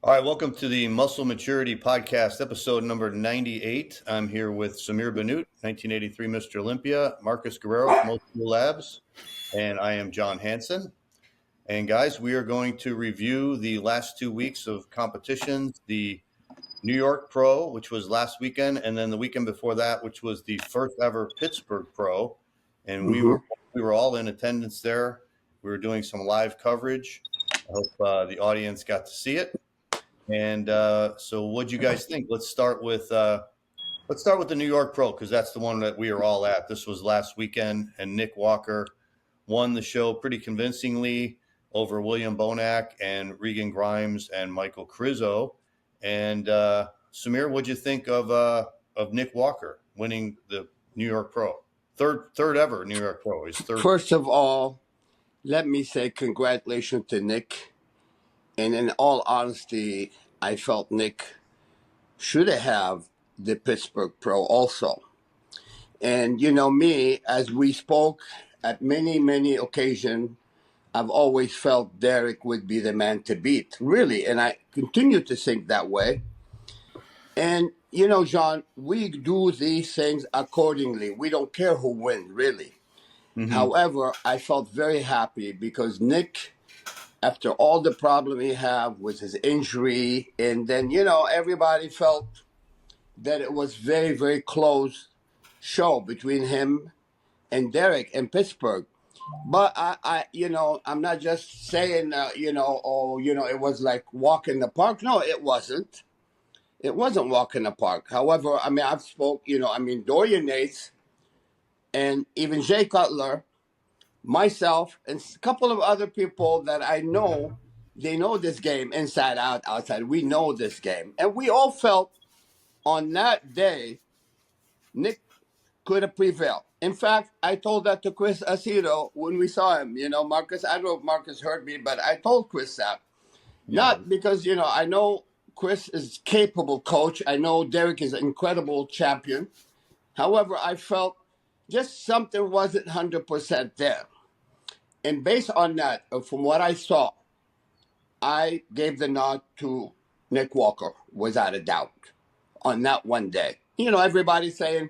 All right, welcome to the Muscle Maturity Podcast, episode number 98. I'm here with Samir Bannout, 1983 Mr. Olympia, Marcus Guerrero from Old School Labs, and I am John Hansen. And guys, we are going to review the last 2 weeks of competitions, the New York Pro, which was last weekend, and then the weekend before that, which was the first ever Pittsburgh Pro. And we were all in attendance there. We were doing some live coverage. I hope the audience got to see it. And so, what'd you guys think? Let's start with the New York Pro because that's the one that we are all at. This was last weekend, and Nick Walker won the show pretty convincingly over William Bonac and Regan Grimes and Michael Crizzo. And Samir, what'd you think of Nick Walker winning the New York Pro? Third ever New York Pro. His third. First of all, let me say congratulations to Nick. And in all honesty, I felt Nick should have the Pittsburgh Pro also. And you know me, as we spoke at many occasions, I've always felt Derek would be the man to beat, really. And I continue to think that way. And, you know, John, we do these things accordingly. We don't care who wins, really. Mm-hmm. However, I felt very happy because Nick, after all the problem he had with his injury, and then, you know, everybody felt that it was very close show between him and Derek in Pittsburgh. But I you know, I'm not just saying, it was like walk in the park. No, it wasn't. It wasn't walk in the park. However, I mean, I've spoke, Dorian Yates and even Jay Cutler, myself, and a couple of other people that I know, they know this game inside out, outside. We know this game. And we all felt on that day, Nick could have prevailed. In fact, I told that to Chris Aceto when we saw him. You know, Marcus, I don't know if Marcus heard me, but I told Chris that. Yeah. Not because, I know Chris is a capable coach. I know Derek is an incredible champion. However, I felt just something wasn't 100% there. And based on that, from what I saw, I gave the nod to Nick Walker, without a doubt, on that one day. You know, everybody's saying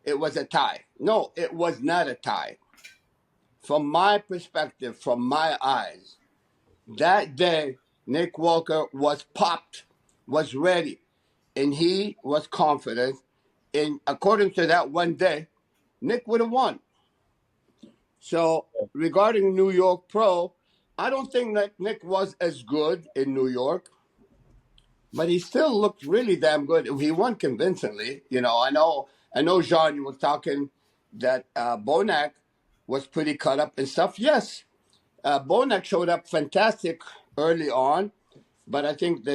it was a tie. No, it was not a tie. From my perspective, from my eyes, that day, Nick Walker was popped, was ready, and he was confident. And according to that one day, Nick would have won. So regarding New York Pro, I don't think that Nick was as good in New York, but he still looked really damn good. He won convincingly. You know, I know, Jean, you were talking that Bonac was pretty cut up and stuff. Yes, Bonac showed up fantastic early on, but I think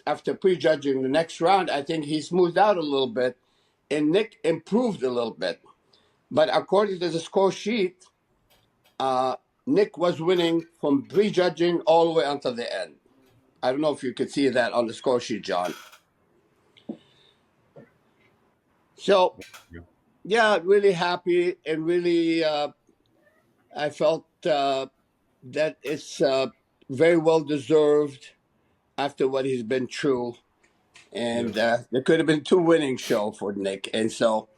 after prejudging the next round, I think he smoothed out a little bit, and Nick improved a little bit. But according to the score sheet, Nick was winning from prejudging all the way until the end. I don't know if you could see that on the score sheet, John. So, yeah, really happy and really I felt that it's very well deserved after what he's been through. And there could have been 2 winning shows for Nick. And so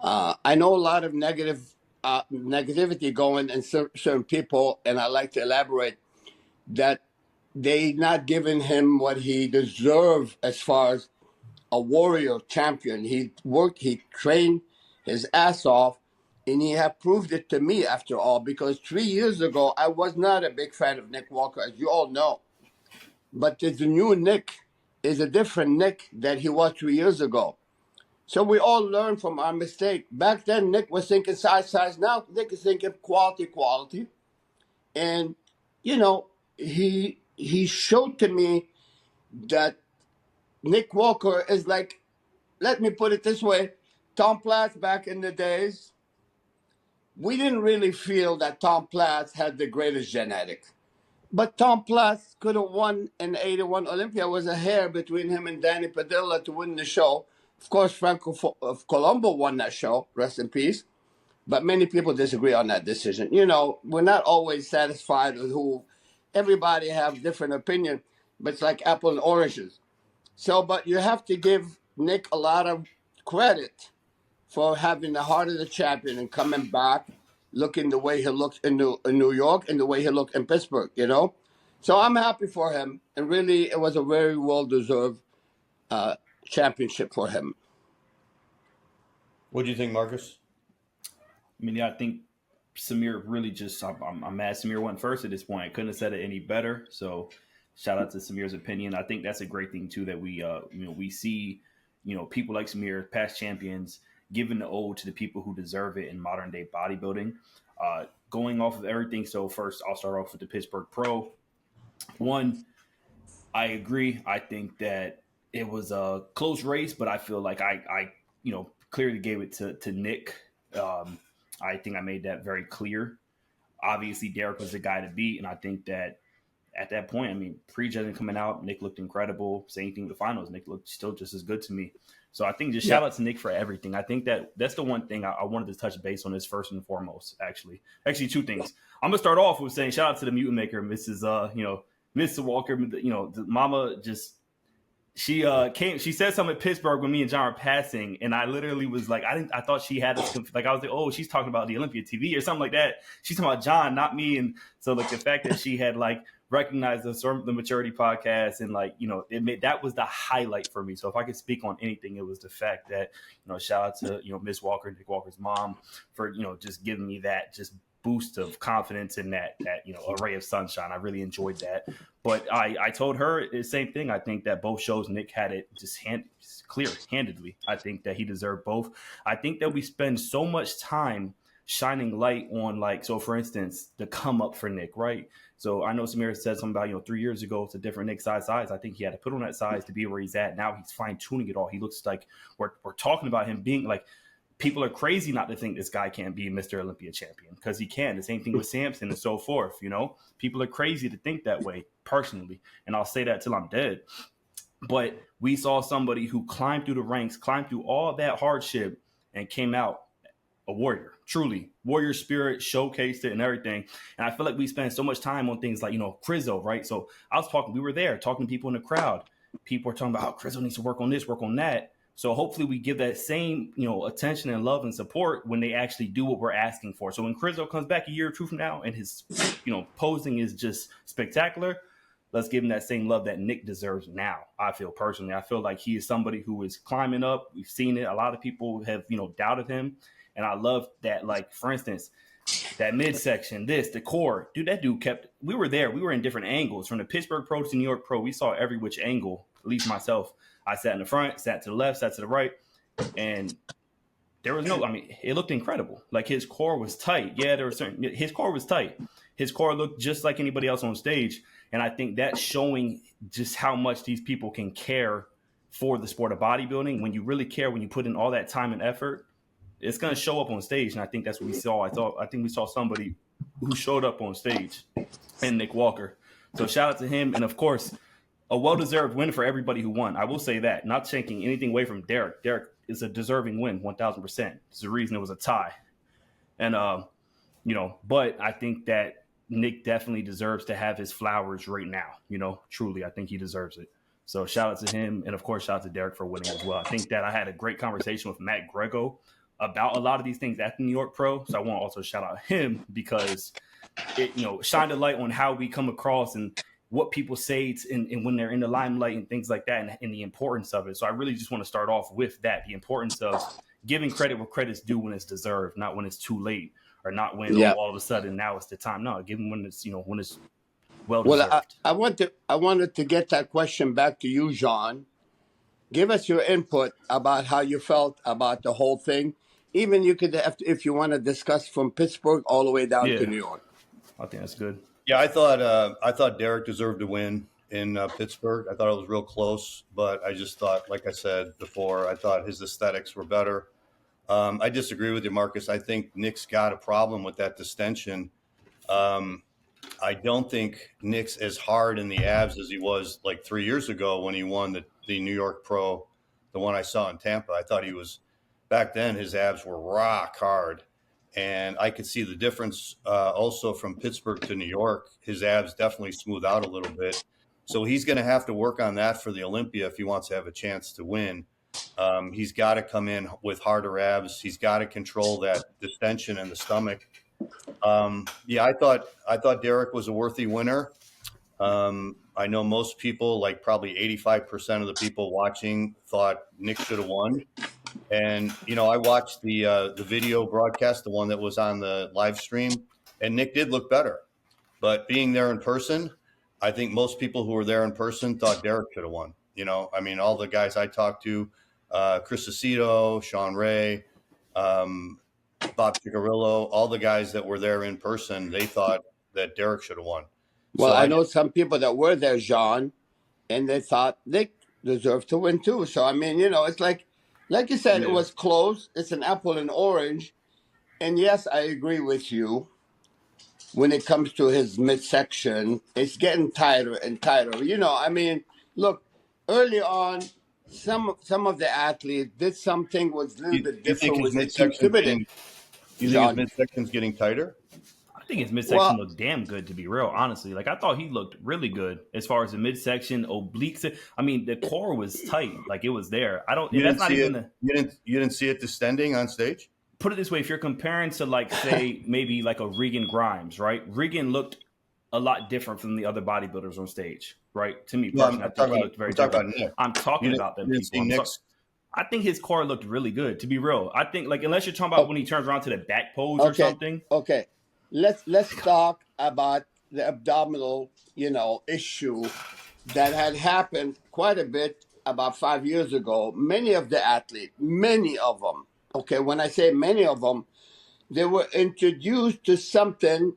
I know a lot of negativity going in certain people, and I like to elaborate that they not giving him what he deserved as far as a warrior champion. He worked, he trained his ass off, and he have proved it to me after all, because 3 years ago, I was not a big fan of Nick Walker, as you all know. But the new Nick is a different Nick that he was 3 years ago. So we all learn from our mistake. Back then, Nick was thinking size. Now, Nick is thinking quality. And, you know, he showed to me that Nick Walker is like, let me put it this way, Tom Platz back in the days. We didn't really feel that Tom Platz had the greatest genetics. But Tom Platz could have won in 81 Olympia. It was a hair between him and Danny Padilla to win the show. Of course, Franco of Colombo won that show, rest in peace. But many people disagree on that decision. You know, we're not always satisfied with who. Everybody have different opinion. but it's like apple and oranges. So, but you have to give Nick a lot of credit for having the heart of the champion and coming back looking the way he looked in New York and the way he looked in Pittsburgh, you know? So I'm happy for him. And really, it was a very well-deserved championship for him. What do you think, Marcus? I mean, yeah, I think Samir really just, I'm mad Samir went first at this point. I couldn't have said it any better. So shout out to Samir's opinion. I think that's a great thing too, that we, we see, people like Samir, past champions, giving the ode to the people who deserve it in modern day bodybuilding. Going off of everything. So first I'll start off with the Pittsburgh Pro. One, I agree. I think that it was a close race, but I feel like I clearly gave it to Nick. I think I made that very clear. Obviously, Derek was the guy to beat, and I think that at that point, I mean, prejudging coming out, Nick looked incredible. Same thing with the finals. Nick looked still just as good to me. So I think just shout out to Nick for everything. I think that's the one thing I wanted to touch base on this first and foremost, actually. Actually, two things. I'm going to start off with saying shout out to the Mutant Maker, Mrs. Mr. Walker. The mama just, she said something at Pittsburgh when me and John were passing, and I literally was like, I thought she had us, like, I was like, oh, she's talking about the Olympia TV or something like that. She's talking about John, not me. And so, like, the fact that she had, like, recognized the Maturity podcast and, like, that was the highlight for me. So if I could speak on anything, it was the fact that, shout out to, Miss Walker, Nick Walker's mom, for, just giving me that just boost of confidence in that a ray of sunshine. I really enjoyed that. But I told her the same thing. I think that both shows Nick had it just clear-handedly. I think that he deserved both. I think that we spend so much time shining light on, like, so for instance, the come up for Nick, right? So I know Samir said something about, 3 years ago, it's a different Nick size. I think he had to put on that size to be where he's at. Now he's fine tuning it all. He looks like we're talking about him being like, people are crazy not to think this guy can't be Mr. Olympia champion, because he can. The same thing with Samson and so forth. People are crazy to think that way personally. And I'll say that till I'm dead. But we saw somebody who climbed through the ranks, climbed through all that hardship, and came out a warrior, truly warrior spirit, showcased it and everything. And I feel like we spend so much time on things like, Crizzo, right? So we were there talking to people in the crowd. People are talking about how Crizzo needs to work on this, work on that. So hopefully we give that same, attention and love and support when they actually do what we're asking for. So when Crizzo comes back a year or two from now and his, posing is just spectacular, let's give him that same love that Nick deserves now. I feel personally, I feel like he is somebody who is climbing up. We've seen it. A lot of people have, doubted him. And I love that, like, for instance, that midsection, the core, dude, that dude we were there. We were in different angles from the Pittsburgh Pro to New York Pro. We saw every which angle, at least myself. I sat in the front, sat to the left, sat to the right, and there was it looked incredible. Like, his core was tight. Yeah, his core was tight. His core looked just like anybody else on stage. And I think that's showing just how much these people can care for the sport of bodybuilding. When you really care, when you put in all that time and effort, it's going to show up on stage. And I think that's what we saw. I think we saw somebody who showed up on stage, and Nick Walker. So shout out to him. And of course, a well-deserved win for everybody who won. I will say that, not taking anything away from Derek. Derek is a deserving win, 1,000%. It's the reason it was a tie. And, but I think that Nick definitely deserves to have his flowers right now. Truly, I think he deserves it. So shout out to him. And of course, shout out to Derek for winning as well. I think that I had a great conversation with Matt Grego about a lot of these things at the New York Pro. So I want to also shout out him, because it, shined a light on how we come across and what people say and when they're in the limelight and things like that, and the importance of it. So I really just want to start off with that, the importance of giving credit where credit's due when it's deserved, not when it's too late, or not when all of a sudden now it's the time. No, give them when it's, when it's well deserved. Well, I wanted to get that question back to you, Jean. Give us your input about how you felt about the whole thing. Even you could, if you want to discuss from Pittsburgh all the way down to New York. I think that's good. Yeah, I thought Derek deserved to win in Pittsburgh. I thought it was real close, but I just thought, like I said before, I thought his aesthetics were better. I disagree with you, Marcus. I think Nick's got a problem with that distension. I don't think Nick's as hard in the abs as he was like 3 years ago when he won the New York Pro, the one I saw in Tampa. I thought he was, back then, his abs were rock hard. And I could see the difference also from Pittsburgh to New York. His abs definitely smoothed out a little bit. So he's going to have to work on that for the Olympia if he wants to have a chance to win. He's got to come in with harder abs. He's got to control that distension in the stomach. I thought Derek was a worthy winner. I know most people, like probably 85% of the people watching, thought Nick should have won. And, I watched the video broadcast, the one that was on the live stream, and Nick did look better. But being there in person, I think most people who were there in person thought Derek should have won. All the guys I talked to, Chris Aceto, Sean Ray, Bob Cigarillo, all the guys that were there in person, they thought that Derek should have won. Well, I know some people that were there, John, and they thought Nick deserved to win too. So, it's like you said, It was close. It's an apple and orange. And yes, I agree with you. When it comes to his midsection, it's getting tighter and tighter. Look, early on, some of the athletes did something was a little bit different with his midsection. You think his midsection's getting tighter? I think his midsection looked damn good, to be real, honestly. Like, I thought he looked really good as far as the midsection, obliques. The core was tight, like it was there. You didn't see it distending on stage? Put it this way, if you're comparing to, like, say, maybe like a Regan Grimes, right? Regan looked a lot different from the other bodybuilders on stage, right? To me personally, I think he looked very different. I'm talking about them people. I think his core looked really good, to be real. I think, like, unless you're talking about when he turns around to the back pose or something. Okay. Let's talk about the abdominal, issue that had happened quite a bit about 5 years ago. Many of the athletes, many of them, okay, when I say many of them, they were introduced to something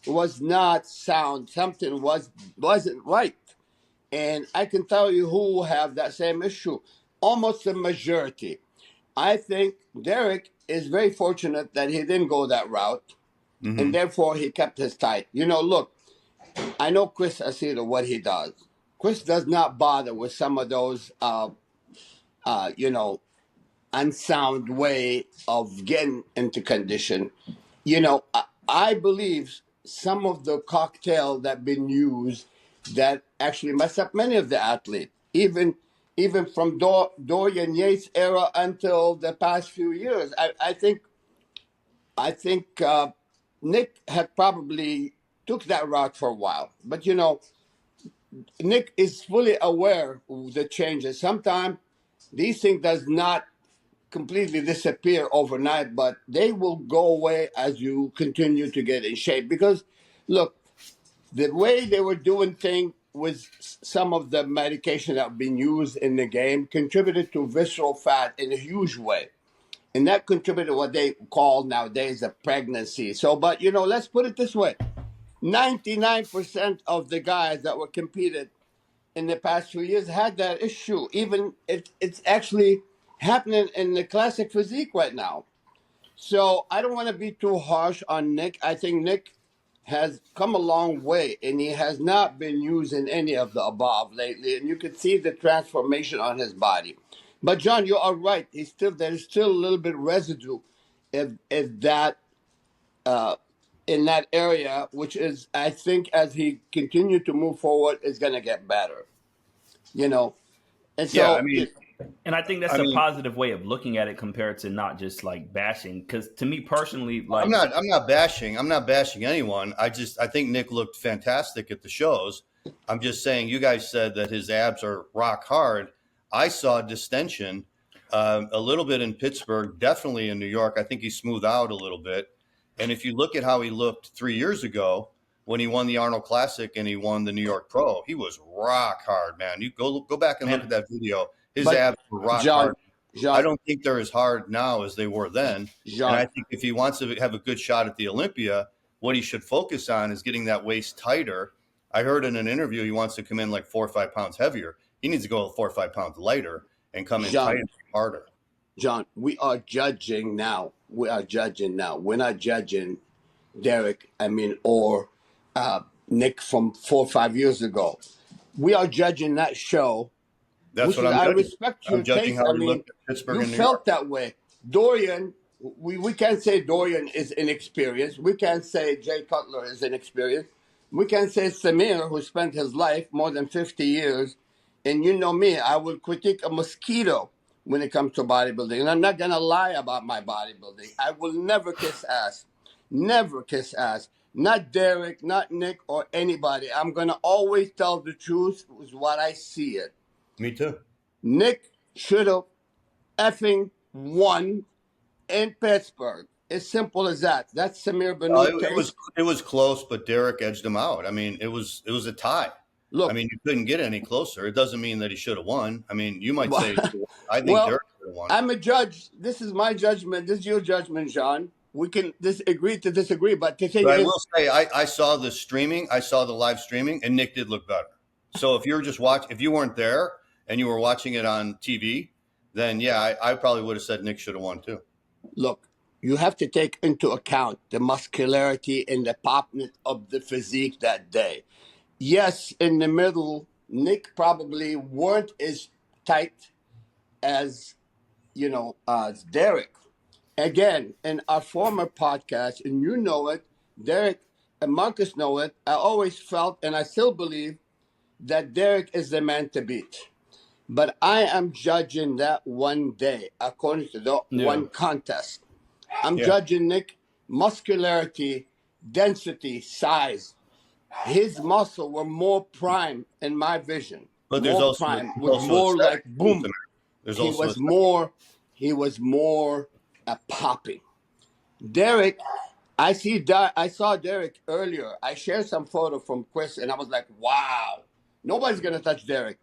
was not sound, something wasn't right. And I can tell you who have that same issue, almost the majority. I think Derek is very fortunate that he didn't go that route. Mm-hmm. And therefore, he kept his tight. Look, I know Chris Aceto, what he does. Chris does not bother with some of those, unsound way of getting into condition. I believe some of the cocktail that been used that actually mess up many of the athletes, even from Dorian Yates era until the past few years. I think Nick had probably took that route for a while, but Nick is fully aware of the changes. Sometimes these things does not completely disappear overnight, but they will go away as you continue to get in shape. Because look, the way they were doing things with some of the medication that have been used in the game contributed to visceral fat in a huge way. And that contributed to what they call nowadays a pregnancy. So, but, let's put it this way. 99% of the guys that were competed in the past 2 years had that issue. Even it's actually happening in the classic physique right now. So I don't want to be too harsh on Nick. I think Nick has come a long way, and he has not been using any of the above lately. And you can see the transformation on his body. But John, you are right. There's still a little bit residue in that area, which is, I think, as he continues to move forward, is going to get better. And so, and I think that's a positive way of looking at it compared to not just like bashing. Because to me personally, like I'm not bashing anyone. I think Nick looked fantastic at the shows. I'm just saying, you guys said that his abs are rock hard. I saw distension a little bit in Pittsburgh, definitely in New York. I think he smoothed out a little bit. And if you look at how he looked 3 years ago when he won the Arnold Classic and he won the NYPRO, he was rock hard, man. You go back and look at that video. His abs were rock hard. I don't think they're as hard now as they were then. And I think if he wants to have a good shot at the Olympia, what he should focus on is getting that waist tighter. I heard in an interview he wants to come in like 4 or 5 pounds heavier. He needs to go 4 or 5 pounds lighter and come in tighter, harder. John, we are judging now. We're not judging Derek, or Nick from 4 or 5 years ago. We are judging that show. That's what I'm judging. I respect your taste. How he looked at Pittsburgh and New felt York. That way. Dorian, we can't say Dorian is inexperienced. We can't say Jay Cutler is inexperienced. We can say Samir, who spent his life more than 50 years, and you know me, I will critique a mosquito when it comes to bodybuilding. And I'm not going to lie about my bodybuilding. I will never kiss ass. Never kiss ass. Not Derek, not Nick, or anybody. I'm going to always tell the truth with what I see it. Me too. Nick should have effing won in Pittsburgh. As simple as that. That's Samir Bannout case. It was close, but Derek edged him out. I mean, it was a tie. Look, I mean, you couldn't get any closer. It doesn't mean that he should have won. I mean, you might say, I think well, Derek should have won. I'm a judge. This is my judgment. This is your judgment, John. We can agree to disagree, but to say But I will say, I saw the streaming. I saw the live streaming, and Nick did look better. So if you're just if you weren't there and you were watching it on TV, then yeah, I probably would have said Nick should have won too. Look, you have to take into account the muscularity and the popness of the physique that day. Yes, in the middle, Nick probably weren't as tight as, as Derek. Again, in our former podcast, and you know it, Derek and Marcus know it, I always felt, and I still believe, that Derek is the man to beat. But I am judging that one day, according to the one contest. I'm judging Nick muscularity, density, size. His muscle were more prime in my vision. But there's more prime, with more like boom. He was more a popping. Derek, I saw Derek earlier. I shared some photo from Chris, and I was like, wow, nobody's gonna touch Derek.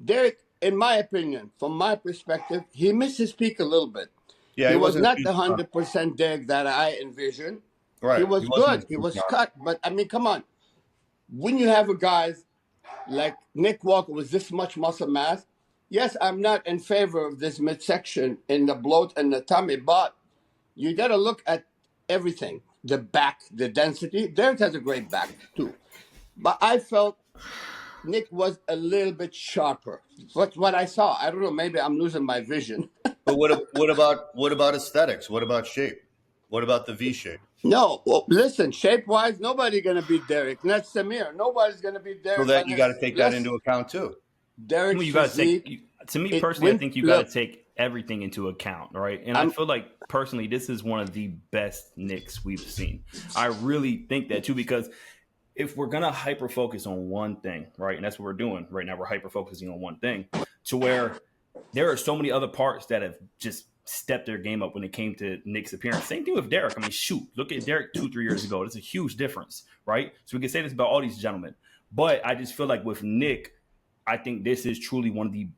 Derek, in my opinion, from my perspective, he missed his peak a little bit. Yeah, he was not the 100% Derek that I envisioned. Right. He was good. He was cut. But, I mean, come on. When you have a guy like Nick Walker with this much muscle mass, yes, I'm not in favor of this midsection in the bloat and the tummy, but you got to look at everything. The back, the density. Derek has a great back, too. But I felt Nick was a little bit sharper. What's what I saw. I don't know. Maybe I'm losing my vision. But what about aesthetics? What about shape? What about the V shape? No, well, listen. Shape wise, nobody's gonna beat Derek. Not Samir. Nobody's gonna beat Derek. So that you got to take that into account too. Derek, you got to take. To me personally, I think you got to take everything into account, right? And I feel like personally, this is one of the best Knicks we've seen. I really think that too, because if we're gonna hyper focus on one thing, right, and that's what we're doing right now, we're hyper focusing on one thing, to where there are so many other parts that have just stepped their game up when it came to Nick's appearance. Same thing with Derek. I mean, shoot, look at Derek 2-3 years ago. That's a huge difference, right? So we can say this about all these gentlemen, but I just feel like with Nick, I think this is truly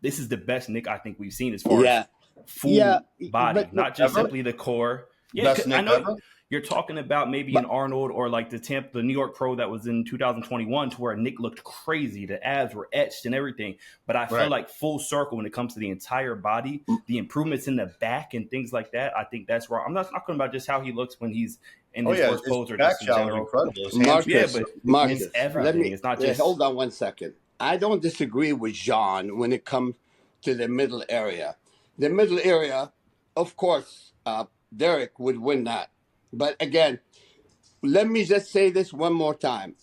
this is the best Nick I think we've seen as far as full body, not just simply the core. Yeah, I know ever? You're talking about maybe an Arnold or like the NYPRO that was in 2021 to where Nick looked crazy. The abs were etched and everything. But I feel like full circle when it comes to the entire body, the improvements in the back and things like that, I think that's where I'm not talking about just how he looks when he's in his worst pose or just in general. Marcus, it's everything. It's not just... Hold on one second. I don't disagree with John when it comes to the middle area. The middle area, of course, Derek would win that. But again, let me just say this one more time.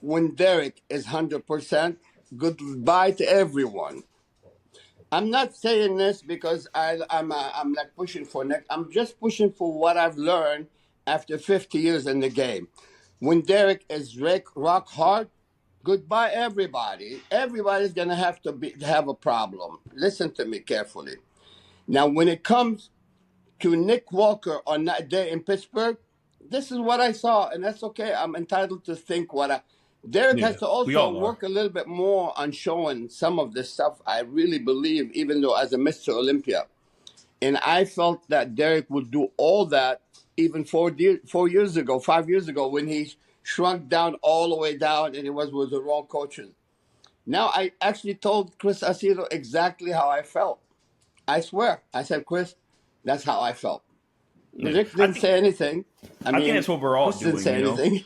When Derek is 100%, goodbye to everyone. I'm not saying this because I'm like pushing for Nick. I'm just pushing for what I've learned after 50 years in the game. When Derek is rock hard, goodbye everybody. Everybody's going to have a problem. Listen to me carefully. Now, when it comes to Nick Walker on that day in Pittsburgh, this is what I saw, and that's okay. I'm entitled to think Derek has to also work a little bit more on showing some of this stuff. I really believe, even though as a Mr. Olympia, and I felt that Derek would do all that even 5 years ago when he shrunk down all the way down and it was with the wrong coaches. Now I actually told Chris Aceto exactly how I felt. I swear. I said, Chris, that's how I felt. Rick didn't say anything. I mean, think that's what we're all doing. Didn't say anything.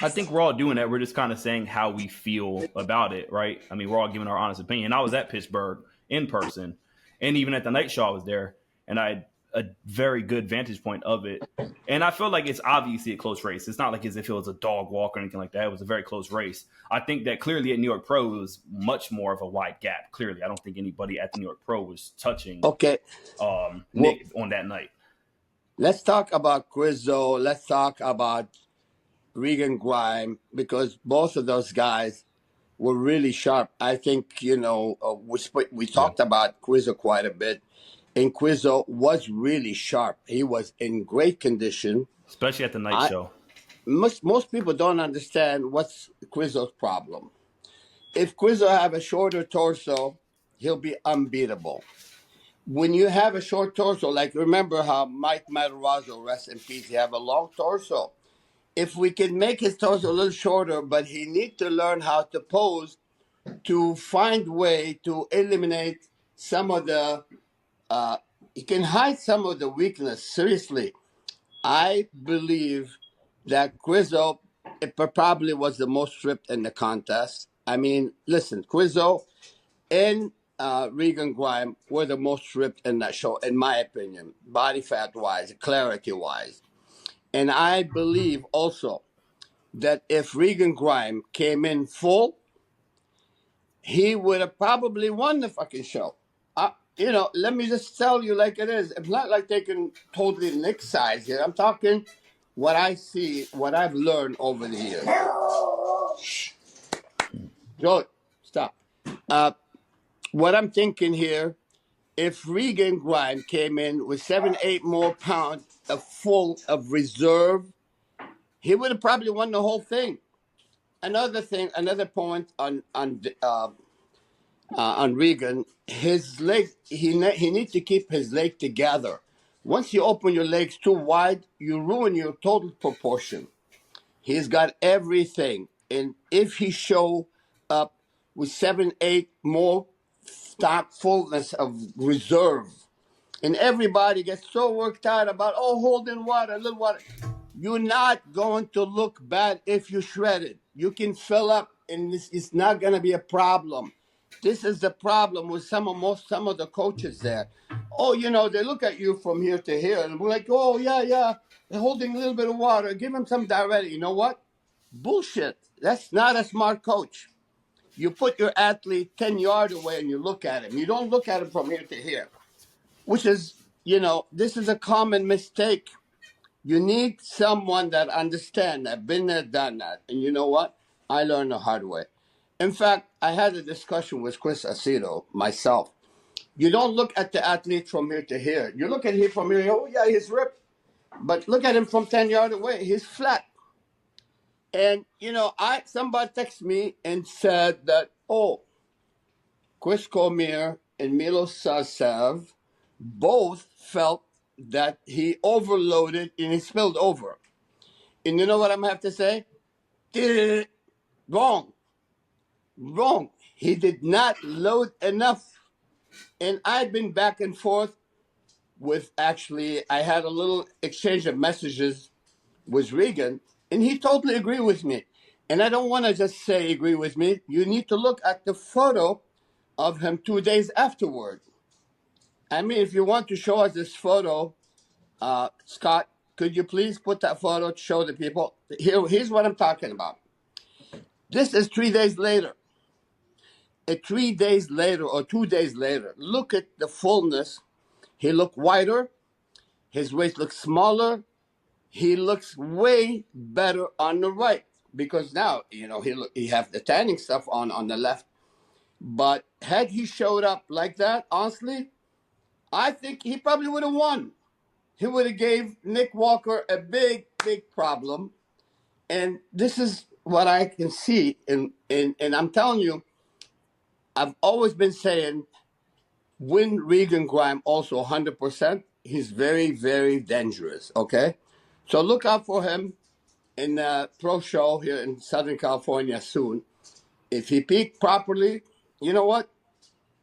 I think we're all doing that. We're just kind of saying how we feel about it, right? I mean, we're all giving our honest opinion. I was at Pittsburgh in person, and even at the night show I was there, and I a very good vantage point of it. And I feel like it's obviously a close race. It's not like as if it was a dog walk or anything like that. It was a very close race. I think that clearly at New York Pro, it was much more of a wide gap. Clearly, I don't think anybody at the New York Pro was touching Nick on that night. Let's talk about Quizzo. Let's talk about Regan Grime, because both of those guys were really sharp. I think, we talked about Quizzo quite a bit, and Quizzo was really sharp. He was in great condition. Especially at the night show. Most people don't understand what's Quizzo's problem. If Quizzo have a shorter torso, he'll be unbeatable. When you have a short torso, like remember how Mike Matarazzo, rest in peace, he have a long torso. If we can make his torso a little shorter, but he need to learn how to pose to find way to eliminate some of the, he can hide some of the weakness. Seriously, I believe that Quizzo probably was the most stripped in the contest. I mean, listen, Quizzo and Regan Grime were the most stripped in that show, in my opinion, body fat wise, clarity wise. And I believe also that if Regan Grime came in full, he would have probably won the fucking show. Let me just tell you like it is. It's not like taking totally Nick's size here. I'm talking what I see, what I've learned over the years. Shh. Joe, stop. What I'm thinking here, if Regan Grime came in with 7-8 more pounds full of reserve, he would have probably won the whole thing. Another point on Regan, his leg, he needs to keep his leg together. Once you open your legs too wide, you ruin your total proportion. He's got everything, and if he show up with 7-8 more stock fullness of reserve, and everybody gets so worked out about holding water, a little water. You're not going to look bad if you shred it. You can fill up, and it's not going to be a problem. This is the problem with some of the coaches there. They look at you from here to here, and we're like, yeah, they're holding a little bit of water. Give them some diuretic. You know what? Bullshit. That's not a smart coach. You put your athlete 10 yards away and you look at him. You don't look at him from here to here, which is, this is a common mistake. You need someone that understands that, been there, done that. And you know what? I learned the hard way. In fact, I had a discussion with Chris Aceto, myself. You don't look at the athlete from here to here. You look at him from here, he's ripped. But look at him from 10 yards away, he's flat. And, somebody texted me and said that, Chris Cormier and Milos Sarcev both felt that he overloaded and he spilled over. And you know what I'm going to have to say? Wrong. He did not load enough. And I've been back and forth with, I had a little exchange of messages with Regan, and he totally agreed with me. And I don't want to just say agree with me. You need to look at the photo of him 2 days afterward. I mean, if you want to show us this photo, Scott, could you please put that photo to show the people? Here's what I'm talking about. This is 3 days later. 3 days later or 2 days later, look at the fullness. He looked wider. His waist looks smaller. He looks way better on the right because now, he have the tanning stuff on the left. But had he showed up like that, honestly, I think he probably would have won. He would have gave Nick Walker a big, big problem. And this is what I can see. And I'm telling you, I've always been saying, when Regan Grime also 100%, he's very, very dangerous, okay? So look out for him in the pro show here in Southern California soon. If he peaked properly, you know what?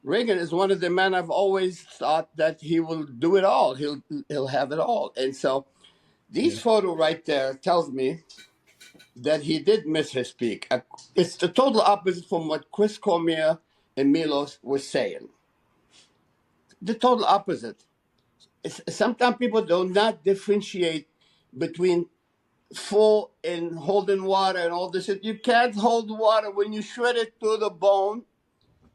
Reagan is one of the men I've always thought that he will do it all. He'll have it all. And so these photo right there tells me that he did miss his peak. It's the total opposite from what Chris Cormier and Milos were saying. The total opposite. sometimes people do not differentiate between full and holding water and all this. You can't hold water when you shred it to the bone.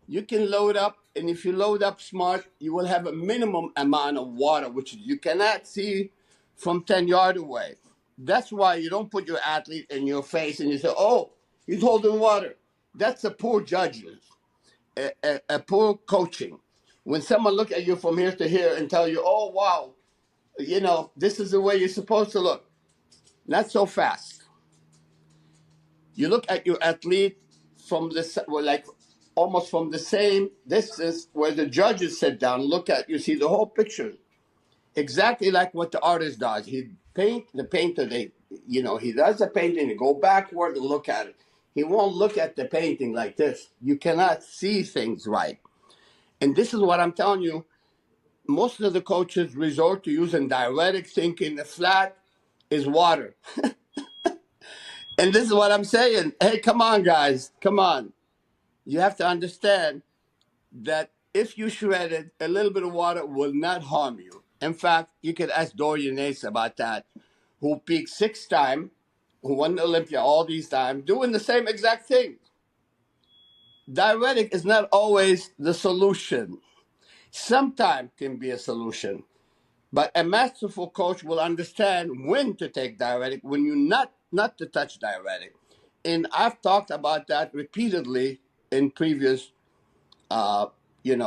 You can load up, and if you load up smart, you will have a minimum amount of water, which you cannot see from 10 yards away. That's why you don't put your athlete in your face and you say, oh, he's holding water. That's a poor judgment, a poor coaching. When someone look at you from here to here and tell you, oh, wow, this is the way you're supposed to look. Not so fast. You look at your athlete from almost from the same distance where the judges sit down, look at, you see the whole picture. Exactly like what the artist does. He paint the painter, he does the painting, he go backward and look at it. He won't look at the painting like this. You cannot see things right. And this is what I'm telling you. Most of the coaches resort to using diuretic, thinking the flat is water. And this is what I'm saying. Hey, come on, guys. Come on. You have to understand that if you shred it, a little bit of water will not harm you. In fact, you could ask Dorian Nace about that, who peaked 6 times, who won the Olympia all these times, doing the same exact thing. Diuretic is not always the solution. Sometimes can be a solution. But a masterful coach will understand when to take diuretic, when you not to touch diuretic. And I've talked about that repeatedly in previous, many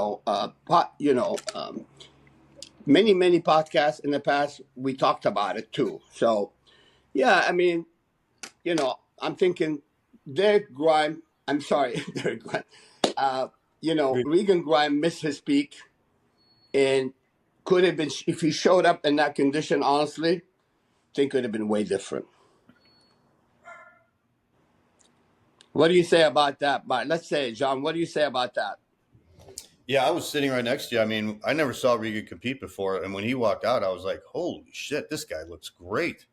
podcasts in the past. We talked about it too. So, yeah, I mean, I'm thinking Derek Grime. I'm sorry, Derek Grime. Regan Grime missed his peak, and could have been, if he showed up in that condition, honestly, I think it could have been way different. What do you say about that? But let's say, John, what do you say about that? Yeah, I was sitting right next to you. I mean, I never saw Regan compete before. And when he walked out, I was like, holy shit, this guy looks great.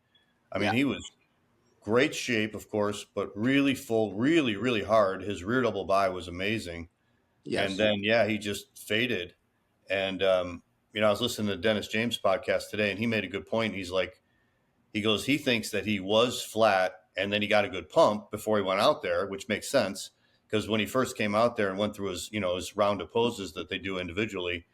I mean, he was great shape, of course, but really full, really, really hard. His rear double bi was amazing. Yes. And then, he just faded. And, I was listening to Dennis James' podcast today, and he made a good point. He's like, he thinks that he was flat, and then he got a good pump before he went out there, which makes sense. Because when he first came out there and went through his round of poses that they do individually,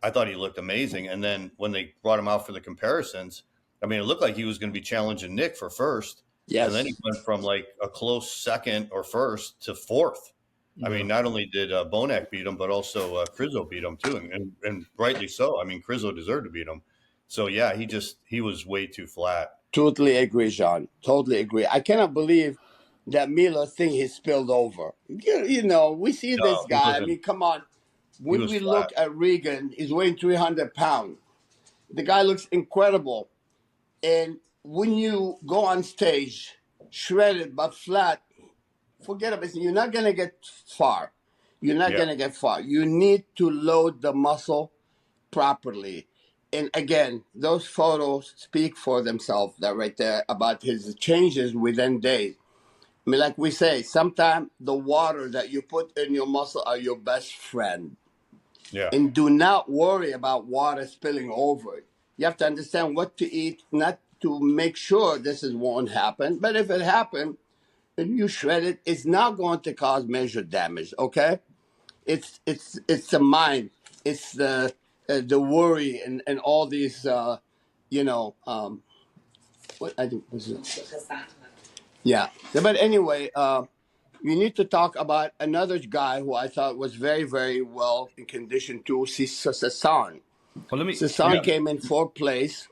I thought he looked amazing. And then when they brought him out for the comparisons, I mean, it looked like he was going to be challenging Nick for first. Yes. And then he went from like a close second or first to fourth. Yeah. I mean, not only did Bonac beat him, but also Crizzo beat him too. And rightly so. I mean, Crizzo deserved to beat him. So, yeah, he was way too flat. Totally agree, John. Totally agree. I cannot believe that Miller thing he spilled over. We see this guy. I mean, come on. When we look at Regan, he's weighing 300 pounds. The guy looks incredible. And when you go on stage, shredded but flat, forget about it. You're not going to get far. You're not going to get far. You need to load the muscle properly. And again, those photos speak for themselves. That right there about his changes within days. I mean, like we say, sometimes the water that you put in your muscle are your best friend. Yeah. And do not worry about water spilling over. You have to understand what to eat, not to make sure won't happen. But if it happens and you shred it, it's not going to cause major damage. Okay, it's the mind, it's the worry and all these what I think was it. Yeah, but anyway, you need to talk about another guy who I thought was very, very well in condition too, Sasan. Well, Sasan came in 4th place,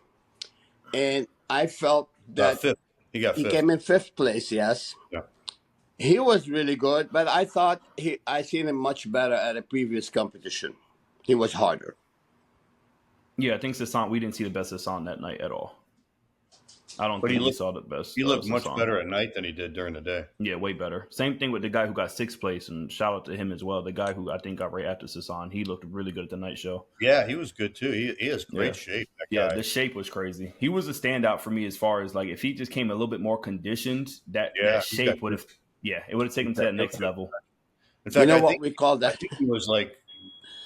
and I felt that fifth. He came in 5th place. Yes, yeah. He was really good, but I thought I seen him much better at a previous competition. He was harder. Yeah, I think Sasan. We didn't see the best Sasan that night at all. I don't think we saw the best. He looked much better at night than he did during the day. Yeah, way better. Same thing with the guy who got 6th place, and shout out to him as well. The guy who I think got right after Sasan, he looked really good at the night show. Yeah, he was good too. He has great shape. That guy. The shape was crazy. He was a standout for me as far as like if he just came a little bit more conditioned, that shape would have it would have taken him to that next level. In fact, what we call that? I think he was like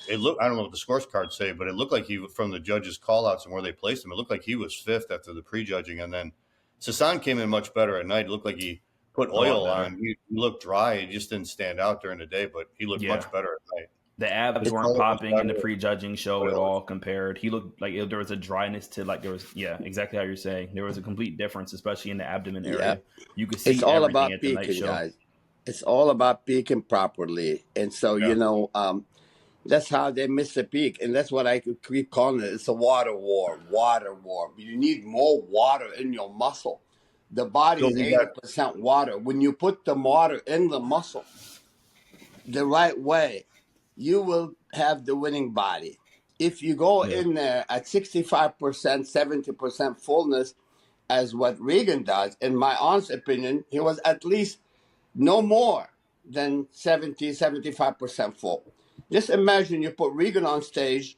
it looked, I don't know what the scorecards say, but it looked like he, from the judges' call outs and where they placed him, it looked like he was fifth after the prejudging. And then Sasan came in much better at night. It looked like he put oil on. He looked dry. He just didn't stand out during the day, but he looked much better at night. The abs weren't popping in the prejudging show at all compared. He looked like there was a dryness to, like, there was, exactly how you're saying. There was a complete difference, especially in the abdomen area. You could see it's all about at the night peaking, show. guys. It's all about peaking properly. And so, you know, that's how they miss the peak. And that's what I could keep calling it. It's a water war. You need more water in your muscle. The body is 80% water. When you put the water in the muscle the right way, you will have the winning body. If you go in there at 65%, 70% fullness, as what Regan does, in my honest opinion, he was at least no more than 70, 75% full. Just imagine you put Regan on stage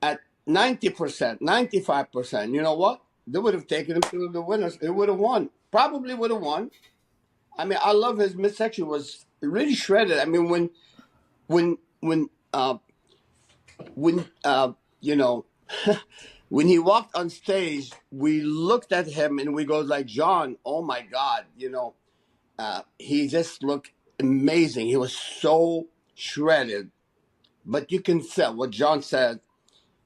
at 90%, 95%. You know what? They would have taken him to the winners. He would have won. Probably would have won. I mean, I love his midsection was really shredded. I mean, when you know, when he walked on stage, we looked at him and we go like, John, oh my God, you know, he just looked amazing. He was so shredded. But you can tell what John said,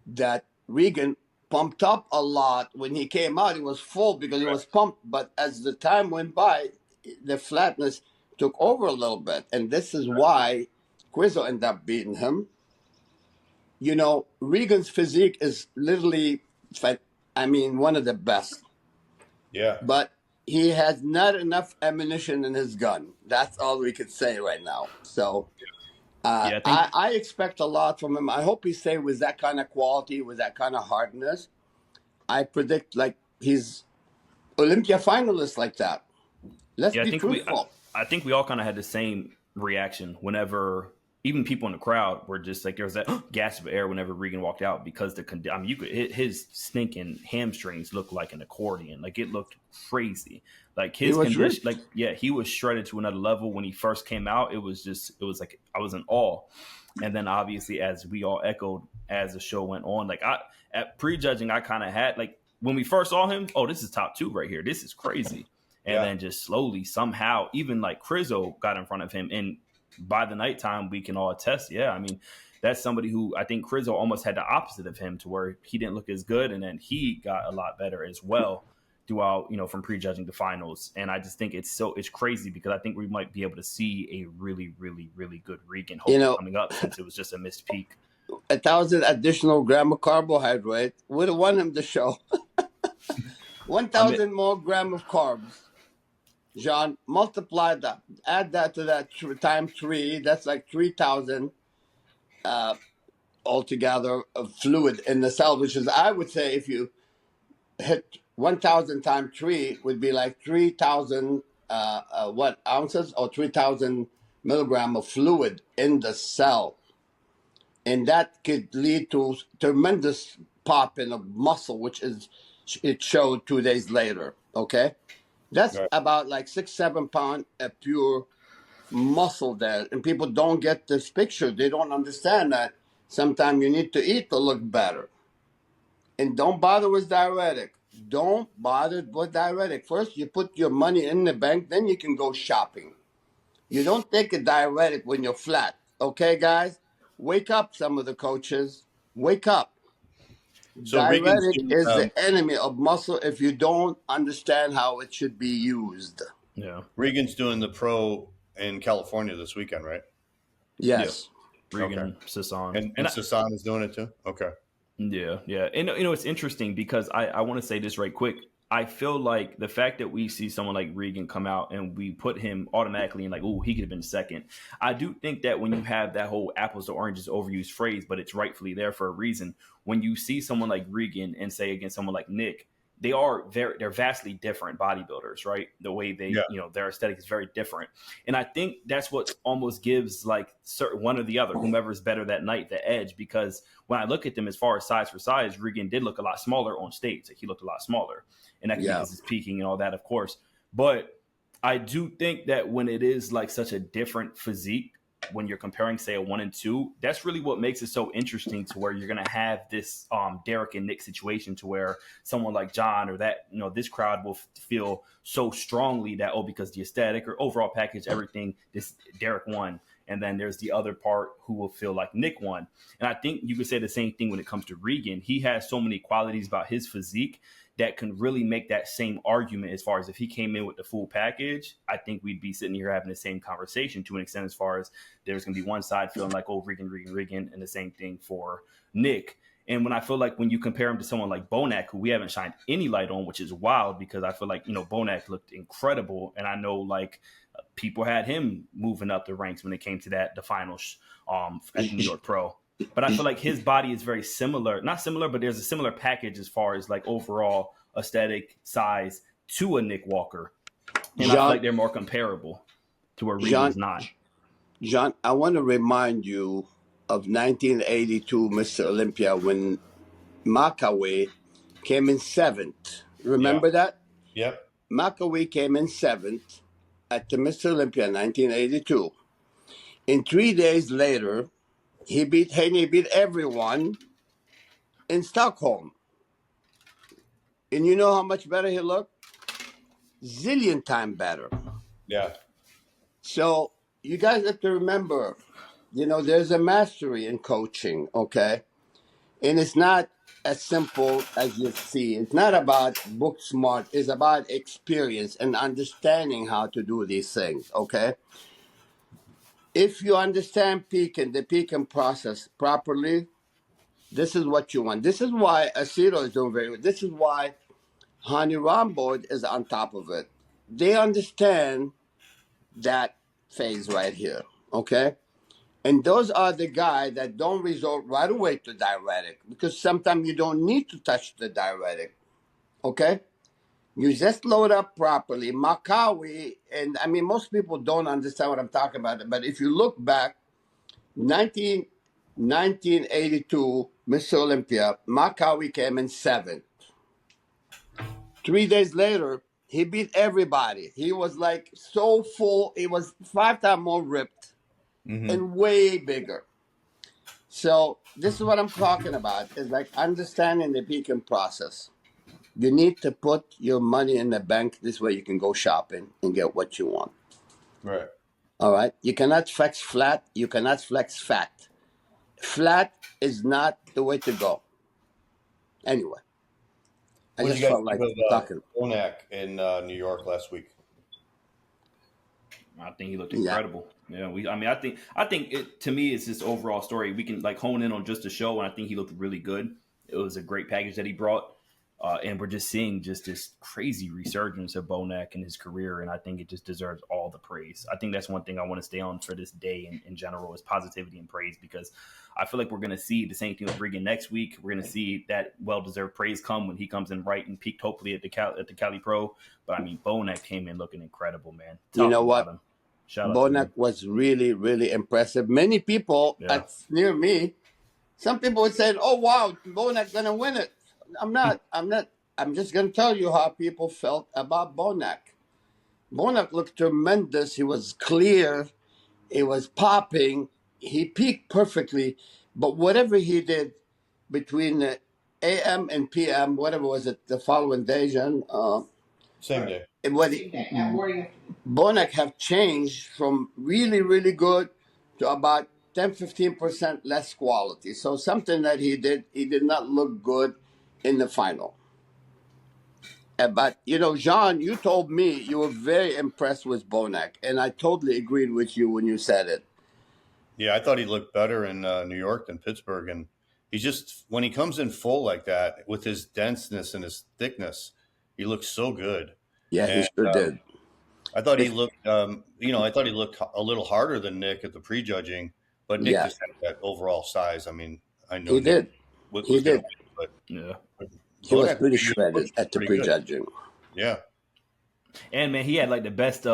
that Regan pumped up a lot. When he came out, he was full because he was pumped. But as the time went by, the flatness took over a little bit. And this is why Quizzo ended up beating him. You know, Regan's physique is literally, one of the best. Yeah. But he has not enough ammunition in his gun. That's all we could say right now. So I expect a lot from him. I hope he stays with that kind of quality, with that kind of hardness. I predict like he's Olympia finalist like that. Let's be truthful. I think we all kind of had the same reaction whenever even people in the crowd were just like, there was that gasp of air whenever Regan walked out, because you could his stinking hamstrings looked like an accordion. Like, it looked crazy. Like, his condition, he was shredded to another level when he first came out. It was like I was in awe. And then obviously, as we all echoed as the show went on, like at prejudging, I kind of had, like, when we first saw him, oh, this is top 2 right here. This is crazy. And then just slowly, somehow, even like Quizzo got in front of him. And by the nighttime, we can all attest. Yeah, I mean, that's somebody who I think Quizzo almost had the opposite of him, to where he didn't look as good. And then he got a lot better as well throughout, from prejudging the finals. And I just think it's crazy, because I think we might be able to see a really, really, really good Regan coming up, since it was just a missed peak. 1,000 additional gram of carbohydrate would have won him the show. 1,000 more gram of carbs. John, multiply that, add that to that times 3. That's like 3,000 altogether of fluid in the cell, which is, I would say, if you hit 1,000 times 3, would be like 3,000 ounces, or 3,000 milligram of fluid in the cell, and that could lead to tremendous pop in a muscle, which is it showed 2 days later. Okay. That's about like 6-7 pounds of pure muscle there. And people don't get this picture. They don't understand that sometimes you need to eat to look better. And don't bother with diuretic. Don't bother with diuretic. First, you put your money in the bank, then you can go shopping. You don't take a diuretic when you're flat. Okay, guys? Wake up, some of the coaches. Wake up. So diuretic is the enemy of muscle if you don't understand how it should be used. Yeah. Regan's doing the pro in California this weekend, right? Yes. Yeah. Regan, Sasan. And Sasan is doing it too? Okay. Yeah. And, it's interesting, because I want to say this right quick. I feel like the fact that we see someone like Regan come out and we put him automatically in, like, oh, he could have been second. I do think that when you have that whole apples to oranges overused phrase, but it's rightfully there for a reason, when you see someone like Regan and say against someone like Nick, they're vastly different bodybuilders, right? The way they, their aesthetic is very different. And I think that's what almost gives like one or the other, whomever's better that night, the edge, because when I look at them as far as size for size, Regan did look a lot smaller on stage. Like, he looked a lot smaller, and that because his peaking and all that, of course. But I do think that when it is like such a different physique, when you're comparing, say, a 1 and 2, that's really what makes it so interesting, to where you're going to have this Derek and Nick situation, to where someone like John or that, this crowd will feel so strongly that, because the aesthetic or overall package, everything, this Derek won. And then there's the other part who will feel like Nick won. And I think you could say the same thing when it comes to Regan. He has so many qualities about his physique that can really make that same argument, as far as if he came in with the full package. I think we'd be sitting here having the same conversation to an extent, as far as there's going to be one side feeling like, oh, Regan, and the same thing for Nick. And when I feel like when you compare him to someone like Bonac, who we haven't shined any light on, which is wild, because I feel like, Bonac looked incredible. And I know, like, people had him moving up the ranks when it came to the finals at the NYPRO. But I feel like his body is very similar, not similar, but there's a similar package as far as like overall aesthetic size to a Nick Walker. And I feel like they're more comparable to where Regan's not. John, I want to remind you of 1982 Mr. Olympia, when Makaway came in 7th. Remember that? Yep. Makaway came in 7th at the Mr. Olympia 1982. In 3 days later, he beat everyone in Stockholm. And you know how much better he looked? Zillion time better. Yeah. So you guys have to remember, there's a mastery in coaching, okay? And it's not as simple as you see. It's not about book smart. It's about experience and understanding how to do these things, okay? If you understand the peaking process properly, this is what you want. This is why Aceto is doing very well. This is why Honey Romboard is on top of it. They understand that phase right here, okay? And those are the guys that don't resort right away to diuretic, because sometimes you don't need to touch the diuretic, okay? You just load up properly. Makawi, and I mean, most people don't understand what I'm talking about, but if you look back, 1982, Mr. Olympia, Makawi came in 7th. 3 days later, he beat everybody. He was like so full. He was 5 times more ripped and way bigger. So this is what I'm talking about. Is like understanding the peaking process. You need to put your money in the bank. This way you can go shopping and get what you want. Right. All right. You cannot flex flat. You cannot flex fat. Flat is not the way to go. Anyway. What did you guys think of Bonac in New York last week? I think he looked incredible. Yeah, I think it, to me, it's this overall story. We can like hone in on just the show, and I think he looked really good. It was a great package that he brought, and we're just seeing just this crazy resurgence of Bonac in his career, and I think it just deserves all the praise. I think that's one thing I want to stay on for this day in general is positivity and praise, because I feel like we're going to see the same thing with Regan next week. We're going to see that well-deserved praise come when he comes in right and peaked, hopefully at the Cali Pro. But I mean, Bonac came in looking incredible, man. You know what? Bonac was really, really impressive. Many people near me, some people would say, "Oh wow, Bonac's gonna win it." I'm not. I'm just gonna tell you how people felt about Bonac. Bonac looked tremendous. He was clear. He was popping. He peaked perfectly. But whatever he did between the AM and PM, whatever was it, the following day, John? Same day. Bonac have changed from really, really good to about 10-15% less quality. So something that he did not look good in the final. But, Jean, you told me you were very impressed with Bonac, and I totally agreed with you when you said it. Yeah, I thought he looked better in New York than Pittsburgh. And he's just, when he comes in full like that, with his denseness and his thickness, he looks so good. Yeah, he sure did. I thought he looked, I thought he looked a little harder than Nick at the prejudging, but Nick just had that overall size. I mean, I know he did. He did. But yeah, he was pretty shredded at the prejudging. Yeah. And man, he had like the best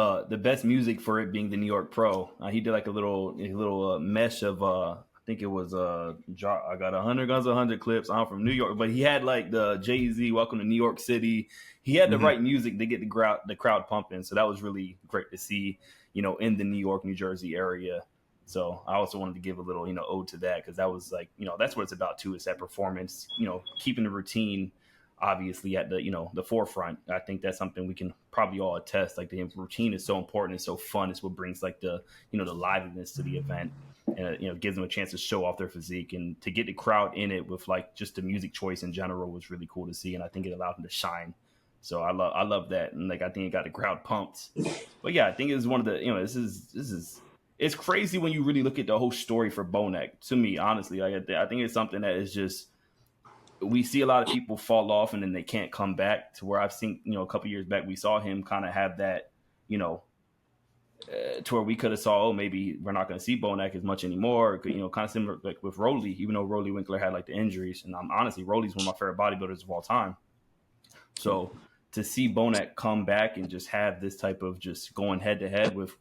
music for it being the NYPRO. He did like a little mesh of I think it was I got 100 guns, 100 clips. I'm from New York, but he had like the Jay-Z Welcome to New York City. He had the right music to get the crowd pumping. So that was really great to see, in the New York, New Jersey area. So I also wanted to give a little, ode to that, because that was like, that's what it's about too, is that performance, keeping the routine obviously at the, the forefront. I think that's something we can probably all attest. Like, the routine is so important. It's so fun. It's what brings like the, the liveliness to the event, and, gives them a chance to show off their physique, and to get the crowd in it with like just the music choice in general was really cool to see. And I think it allowed them to shine. So I love that. And like, I think it got the crowd pumped. But yeah, I think it was one of the, this is, it's crazy when you really look at the whole story for Bonac. To me, honestly, like, I think it's something that is just, we see a lot of people fall off and then they can't come back, to where I've seen, a couple years back, we saw him kind of have that, to where we could have saw, maybe we're not going to see Bonac as much anymore. Kind of similar like with Rolly, even though Rolly Winkler had like the injuries. And honestly, Rolly's one of my favorite bodybuilders of all time. So to see Bonac come back and just have this type of just going head to head with,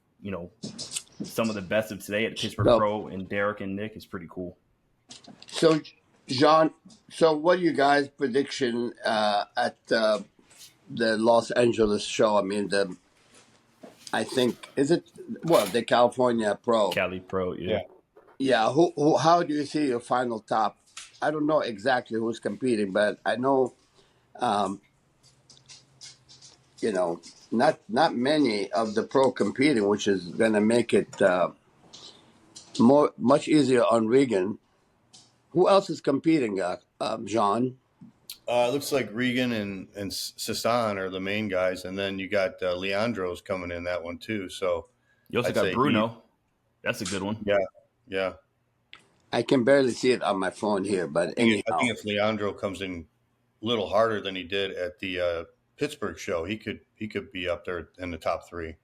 some of the best of today at the Pittsburgh Pro, and Derek and Nick, is pretty cool. So, John, what are you guys' prediction at the Los Angeles show? I mean, I think, is it, the California Pro? Cali Pro, yeah. Yeah, how do you see your final top? I don't know exactly who's competing, but I know, not many of the pro competing, which is going to make it much easier on Regan. Who else is competing, John? It looks like Regan and Sasan are the main guys, and then you got Leandro's coming in that one too. So you also got Bruno. That's a good one. Yeah. I can barely see it on my phone here, but anyhow. I think if Leandro comes in a little harder than he did at the Pittsburgh show, he could be up there in the top three.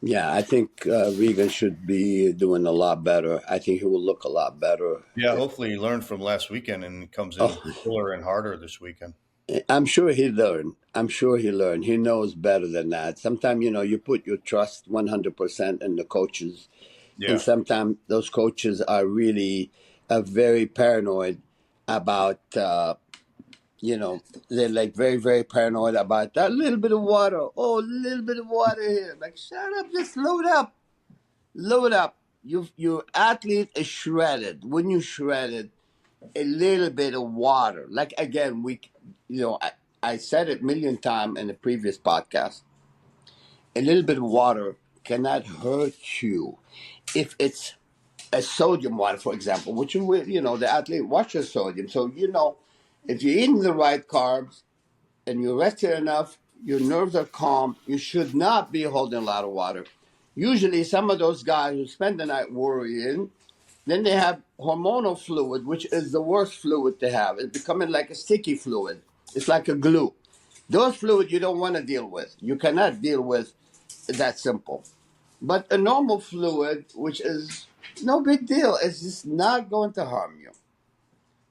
Yeah, I think Regan should be doing a lot better. I think he will look a lot better. Yeah, hopefully he learned from last weekend and comes in fuller and harder this weekend. I'm sure he learned. He knows better than that. Sometimes, you put your trust 100% in the coaches. Yeah. And sometimes those coaches are really very paranoid about, they're like very, very paranoid about that little bit of water. Oh, a little bit of water here. Like, shut up, just load up. Load up. Your athlete is shredded. When you shredded, a little bit of water. Like, again, I said it a million times in the previous podcast. A little bit of water cannot hurt you. If it's a sodium water, for example, which, the athlete watches sodium. So, if you're eating the right carbs and you're rested enough, your nerves are calm, you should not be holding a lot of water. Usually some of those guys who spend the night worrying, then they have hormonal fluid, which is the worst fluid to have. It's becoming like a sticky fluid. It's like a glue. Those fluids you don't want to deal with. You cannot deal with that simple. But a normal fluid, which is no big deal, it's just not going to harm you.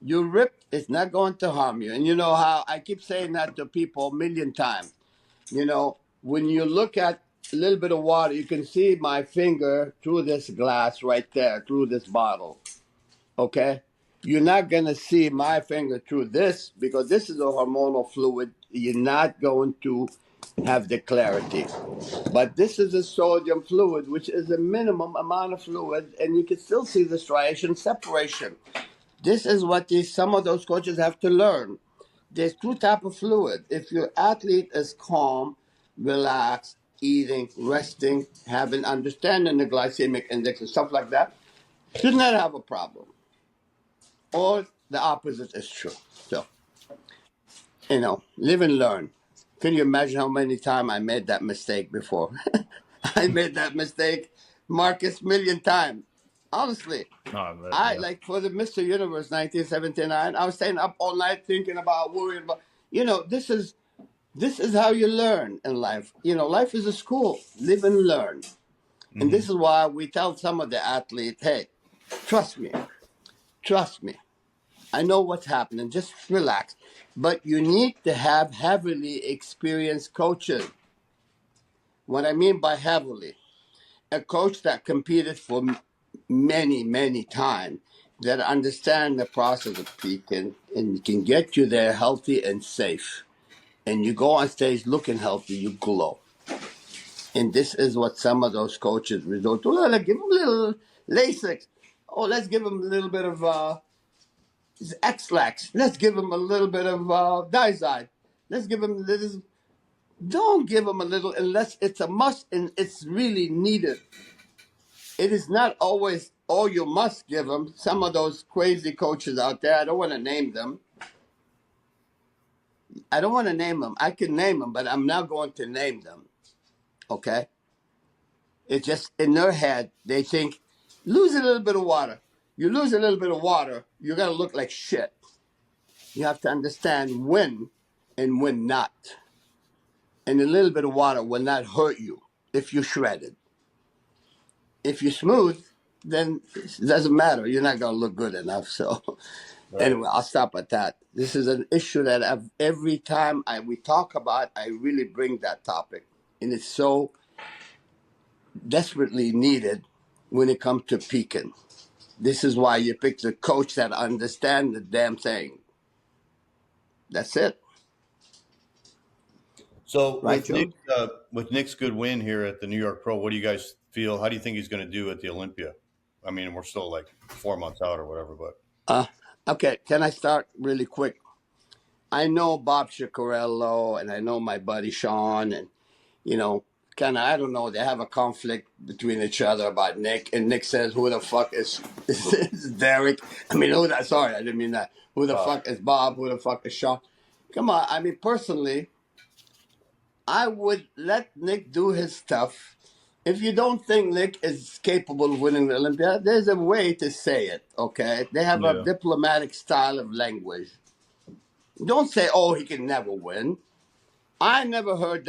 You ripped, it's not going to harm you. And you know how I keep saying that to people a million times. When you look at a little bit of water, you can see my finger through this glass right there, through this bottle. Okay? You're not going to see my finger through this because this is a hormonal fluid. You're not going to have the clarity. But this is a sodium fluid, which is a minimum amount of fluid, and you can still see the striation separation. This is what some of those coaches have to learn. There's two types of fluid. If your athlete is calm, relaxed, eating, resting, having understanding the glycemic index and stuff like that, should not have a problem. Or the opposite is true. So, live and learn. Can you imagine how many times I made that mistake before? I made that mistake, Marcus, million times. Honestly, like for the Mr. Universe 1979, I was staying up all night thinking about, worrying about, this is how you learn in life. Life is a school. Live and learn. Mm-hmm. And this is why we tell some of the athletes, hey, trust me. I know what's happening. Just relax. But you need to have heavily experienced coaches. What I mean by heavily, a coach that competed for many, many times, that understand the process of peaking and can get you there healthy and safe. And you go on stage looking healthy, you glow. And this is what some of those coaches resort to. Let's give them a little Lasix. Oh, let's give them a little bit of X-Lax. Let's give them a little bit of Dizide. Let's give them this. Don't give them a little unless it's a must and it's really needed. It is not always, oh, you must give them. Some of those crazy coaches out there, I don't want to name them. I don't want to name them. I can name them, but I'm not going to name them. Okay? It's just in their head, they think, lose a little bit of water. You lose a little bit of water, you're going to look like shit. You have to understand when and when not. And a little bit of water will not hurt you if you're shredded. If you're smooth, then it doesn't matter. You're not going to look good enough. So anyway, I'll stop at that. This is an issue that every time we talk about, I really bring that topic. And it's so desperately needed when it comes to peaking. This is why you pick the coach that understands the damn thing. That's it. So Right, with Nick's good win here at the New York Pro, what do you guys feel? How do you think he's going to do at the Olympia? I mean, we're still like 4 months out or whatever, but. Okay, can I start really quick? I know Bob Chicorello and I know my buddy Sean and, kind of, I don't know, they have a conflict between each other about Nick. And Nick says, who the fuck is Derek? I mean, sorry, I didn't mean that. Who the fuck is Bob? Who the fuck is Sean? Come on, I mean, personally, I would let Nick do his stuff. If you don't think Nick is capable of winning the Olympia, there's a way to say it, okay? They have a diplomatic style of language. Don't say, oh, he can never win. I never heard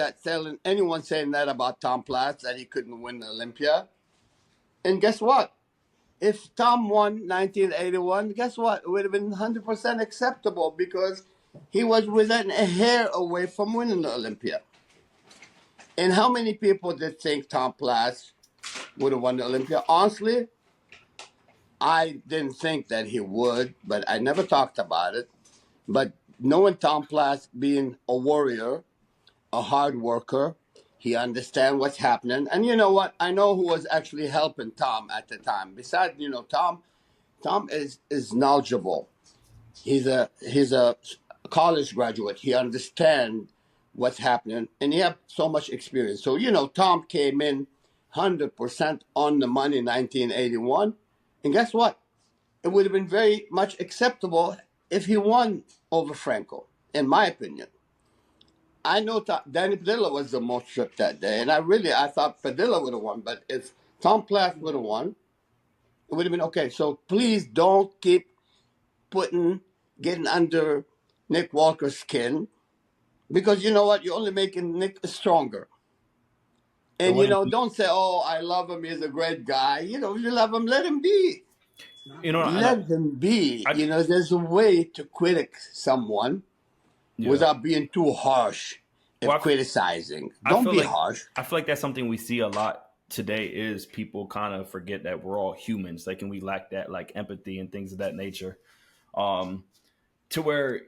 anyone saying that about Tom Platz, that he couldn't win the Olympia. And guess what? If Tom won 1981, guess what? It would have been 100% acceptable because he was within a hair away from winning the Olympia. And how many people did think Tom Platz would have won the Olympia? Honestly, I didn't think that he would, but I never talked about it. But knowing Tom Platz being a warrior, a hard worker, he understands what's happening. And you know what? I know who was actually helping Tom at the time. Besides, Tom is knowledgeable. He's a college graduate. He understands what's happening, and he has so much experience. So, Tom came in 100% on the money in 1981. And guess what? It would have been very much acceptable if he won over Franco, in my opinion. I know Danny Padilla was the most stripped that day, and I thought Padilla would have won. But if Tom Platz would have won, it would have been okay. So please don't keep getting under Nick Walker's skin, because you know what? You're only making Nick stronger. And, don't say, oh, I love him. He's a great guy. If you love him, let him be. Let him be. There's a way to critic someone without being too harsh and criticizing. Don't be harsh. I feel like that's something we see a lot today is people kind of forget that we're all humans. Like, and we lack that like empathy and things of that nature. To where,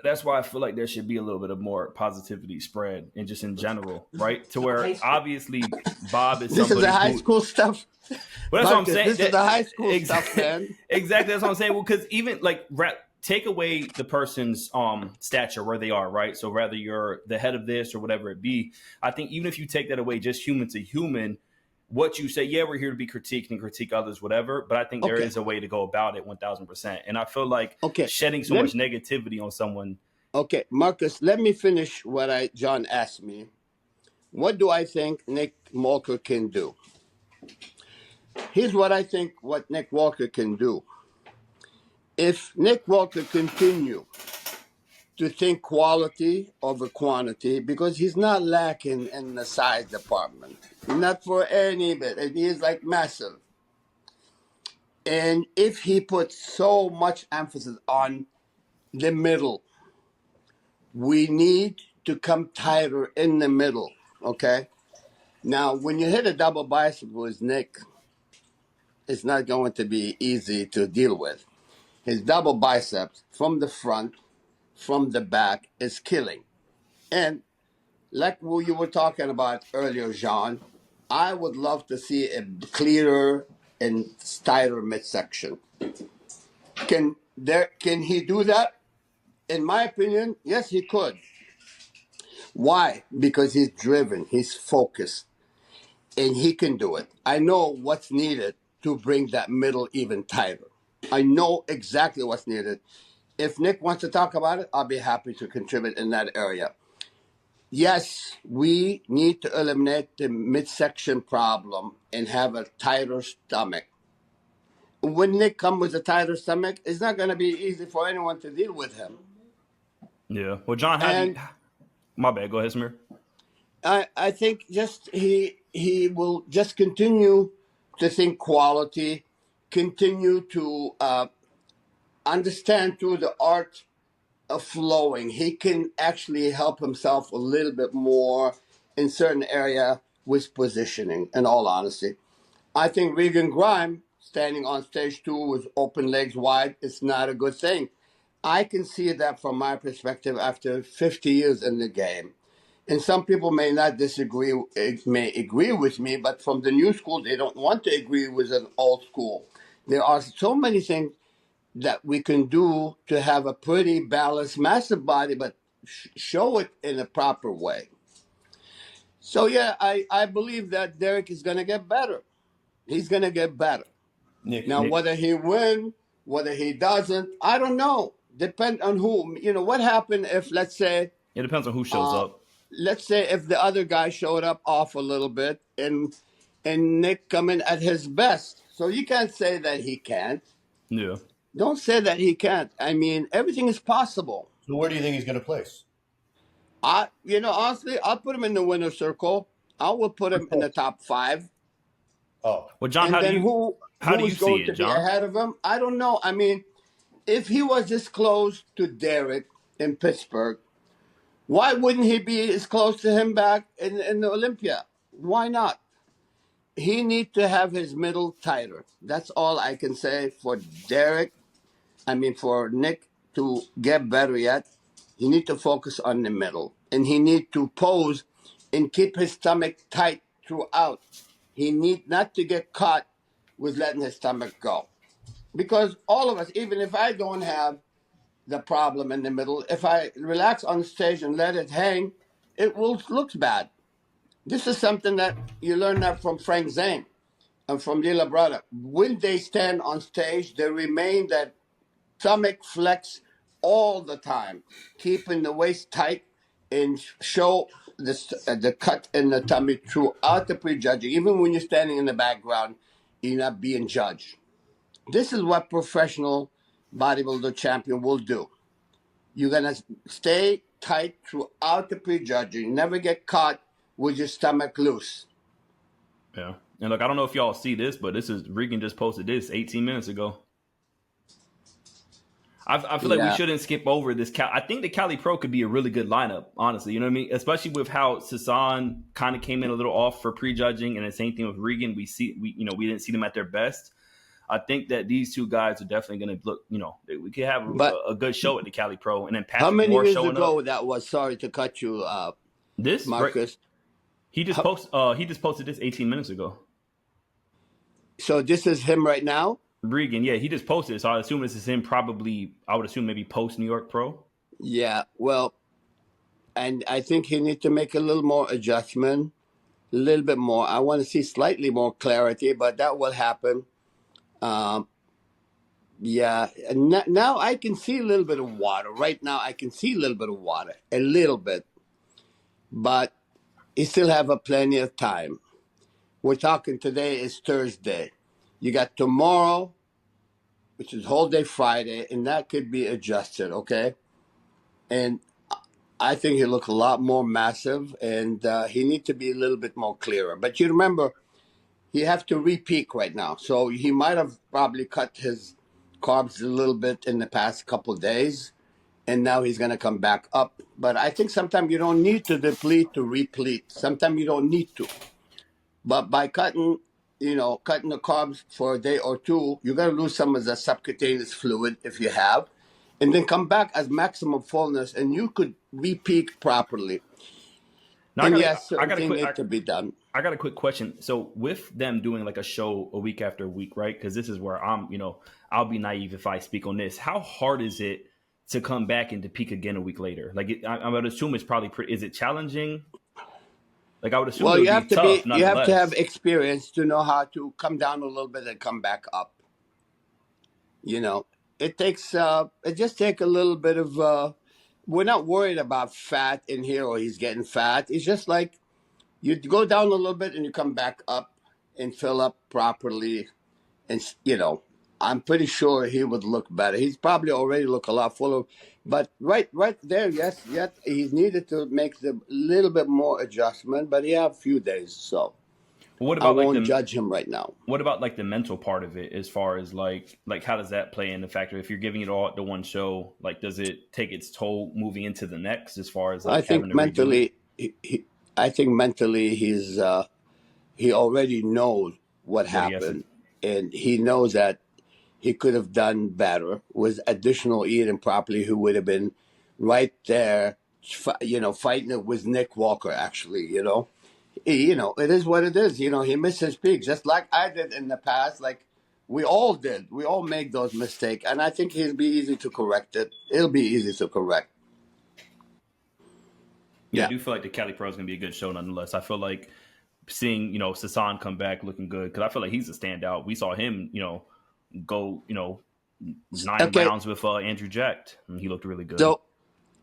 that's why I feel like there should be a little bit of more positivity spread and just in general, right? To where obviously Bob is this is the high school stuff. Well, that's what I'm saying. This is the high school stuff, man. Exactly, that's what I'm saying. Well, because even like take away the person's stature where they are, right? So whether you're the head of this or whatever it be, I think even if you take that away, just human to human, what you say, we're here to be critiqued and critique others, whatever. But I think there is a way to go about it 1,000%. And I feel like shedding so much negativity on someone. Okay, Marcus, let me finish what John asked me. What do I think Nick Walker can do? Here's what I think what Nick Walker can do. If Nick Walker continue to think quality over quantity, because he's not lacking in the size department, not for any bit, and he is like massive. And if he puts so much emphasis on the middle, we need to come tighter in the middle, okay? Now, when you hit a double bicep with Nick, it's not going to be easy to deal with. His double biceps from the front, from the back is killing. And like what you were talking about earlier, Jean, I would love to see a clearer and tighter midsection. Can he do that? In my opinion, yes, he could. Why? Because he's driven, he's focused, and he can do it. I know what's needed to bring that middle even tighter. I know exactly what's needed. If Nick wants to talk about it, I'll be happy to contribute in that area. Yes, we need to eliminate the midsection problem and have a tighter stomach. When Nick comes with a tighter stomach, it's not going to be easy for anyone to deal with him. Yeah. Well, John, my bad. Go ahead, Samir. I think just he will just continue to think quality, continue to understand through the art of flowing. He can actually help himself a little bit more in certain area with positioning, in all honesty. I think Regan Grime standing on stage 2 with open legs wide is not a good thing. I can see that from my perspective after 50 years in the game. And some people may not disagree, may agree with me, but from the new school, they don't want to agree with an old school. There are so many things that we can do to have a pretty balanced, massive body, but show it in a proper way. So, yeah, I believe that Derek is going to get better. He's going to get better. Nick, Whether he wins, whether he doesn't, I don't know. Depend on who. You know, what happened if, let's say... It depends on who shows up. Let's say if the other guy showed up off a little bit and Nick coming at his best. So you can't say that he can't. Yeah. Don't say that he can't. I mean, everything is possible. So where do you think he's going to place? Honestly, I'll put him in the winner's circle. I will put him in the top 5. Oh. Well, John, and how then do you who's see going it, to John? be ahead of him? I don't know. I mean, if he was this close to Derek in Pittsburgh, why wouldn't he be as close to him back in the Olympia? Why not? He needs to have his middle tighter. That's all I can say for for Nick to get better yet. He needs to focus on the middle. And he needs to pose and keep his stomach tight throughout. He needs not to get caught with letting his stomach go. Because all of us, even if I don't have the problem in the middle, if I relax on stage and let it hang, it will look bad. This is something that you learn that from Frank Zane and from Lila Brada. When they stand on stage, they remain that stomach flex all the time, keeping the waist tight and show the cut in the tummy throughout the prejudging. Even when you're standing in the background, you're not being judged. This is what professional bodybuilder champion will do. You're going to stay tight throughout the prejudging. Never get caught with your stomach loose. Yeah. And look, I don't know if y'all see this, but Regan just posted this 18 minutes ago. I feel like we shouldn't skip over this. I think the Cali Pro could be a really good lineup, honestly. You know what I mean? Especially with how Sasan kind of came in a little off for prejudging, and the same thing with Regan. We didn't see them at their best. I think that these two guys are definitely going to look. We could have a good show at the Cali Pro, and then Patrick how many Moore years showing ago up. that was? Sorry to cut you, This Marcus. He just posted this 18 minutes ago. So this is him right now? Regan, yeah, he just posted it. So I assume this is him probably, I would assume maybe post New York Pro. Yeah, well, and I think he needs to make a little more adjustment, a little bit more. I want to see slightly more clarity, but that will happen. Yeah, and now I can see a little bit of water. Right now I can see a little bit of water, a little bit. But you still have plenty of time. We're talking today is Thursday. You got tomorrow, which is whole day Friday, and that could be adjusted, okay? And I think he look a lot more massive, and he needs to be a little bit more clearer. But you remember, he have to re-peak right now. So he might have probably cut his carbs a little bit in the past couple of days, and now he's going to come back up. But I think sometimes you don't need to deplete to replete. Sometimes you don't need to. But by cutting the carbs for a day or two, you're going to lose some of the subcutaneous fluid if you have, and then come back as maximum fullness, and you could re-peak properly. Now, And I yes, got certain a things quick. need to be done. I got a quick question. So with them doing like a show a week after week, right? Because this is where I'll be naive if I speak on this. How hard is it to come back and to peak again a week later? Like I would assume it's probably is it challenging? Like I would assume Well, it would be tough, you have to have nonetheless. experience to know how to come down a little bit and come back up. You know, it just take a little bit of. We're not worried about fat in here or he's getting fat. It's just like you go down a little bit and you come back up and fill up properly, and I'm pretty sure he would look better. He's probably already look a lot fuller, but right there, yes, yet he's needed to make the little bit more adjustment, but he have a few days, so What I about like won't the judge him right now. what about like the mental part of it, as far as like how does that play in the factor? If you're giving it all at the one show, like does it take its toll moving into the next, as far as I like having think to redo it? mentally, I think mentally he already knows what What he has to. happened, and he knows that he could have done better with additional eating properly. Who would have been right there, fighting it with Nick Walker. Actually, it is what it is. He missed his peak, just like I did in the past. Like we all did. We all make those mistakes, and I think he'll be easy to correct it. It'll be easy to correct. Yeah, I Yeah. do feel like the Cali Pro is going to be a good show nonetheless. I feel like seeing, Sasan come back looking good, because I feel like he's a standout. We saw him, go, 9 rounds with Andrew Jack, and he looked really good. So,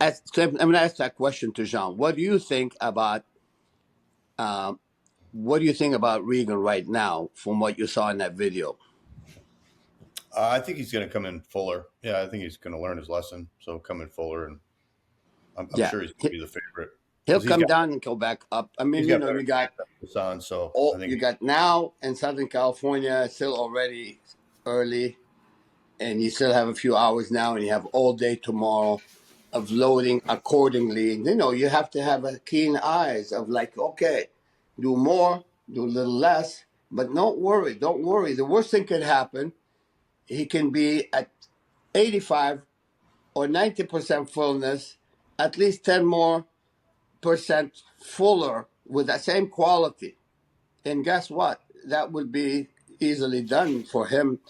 I'm going to ask that question to Jean. What do you think about Regan right now from what you saw in that video? I think he's going to come in fuller. Yeah, I think he's going to learn his lesson. So come in fuller, and I'm Yeah, sure he's going to be the favorite. he'll 'Cause he's come got down and go back up. I mean, he's got you better got on, so I you think got now in Southern California still already early, and you still have a few hours now, and you have all day tomorrow of loading accordingly. You have to have a keen eyes of like, okay, do more, do a little less, but don't worry. The worst thing could happen. He can be at 85 or 90% fullness, at least 10 more percent fuller with that same quality. And guess what? That would be easily done for him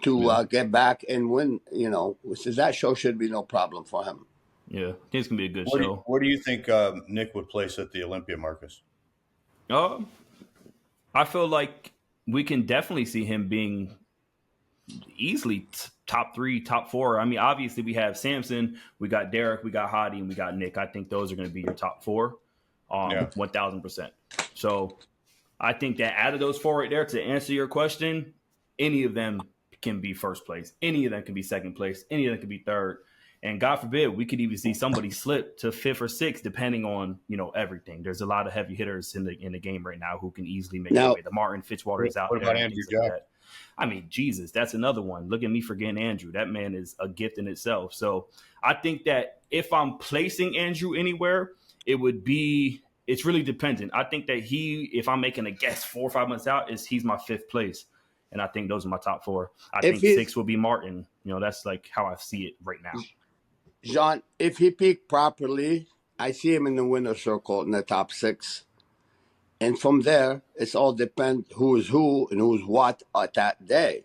to get back and win. So that show should be no problem for him. Yeah, I think it's going to be a good where show. do you think Nick would place at the Olympia, Marcus? I feel like we can definitely see him being easily top 3, top 4. I mean, obviously we have Samson, we got Derek, we got Hadi, and we got Nick. I think those are going to be your top 4, 1,000%. So I think that out of those 4 right there, to answer your question, any of them can be first place, any of them can be second place, any of them can be third. And God forbid, we could even see somebody slip to 5th or 6th, depending on everything. There's a lot of heavy hitters in the game right now who can easily make their way. The Martin Fitzwater is out What there. about Andrew Jack? Like, I mean, Jesus, that's another one. Look at me forgetting Andrew. That man is a gift in itself. So I think that if I'm placing Andrew anywhere, it's really dependent. I think that if I'm making a guess 4 or 5 months out, he's my 5th place. And I think those are my top 4. I think 6 will be Martin. That's like how I see it right now. Jean, if he peaked properly, I see him in the winner's circle in the top 6. And from there, it's all depend who is who and who's what at that day.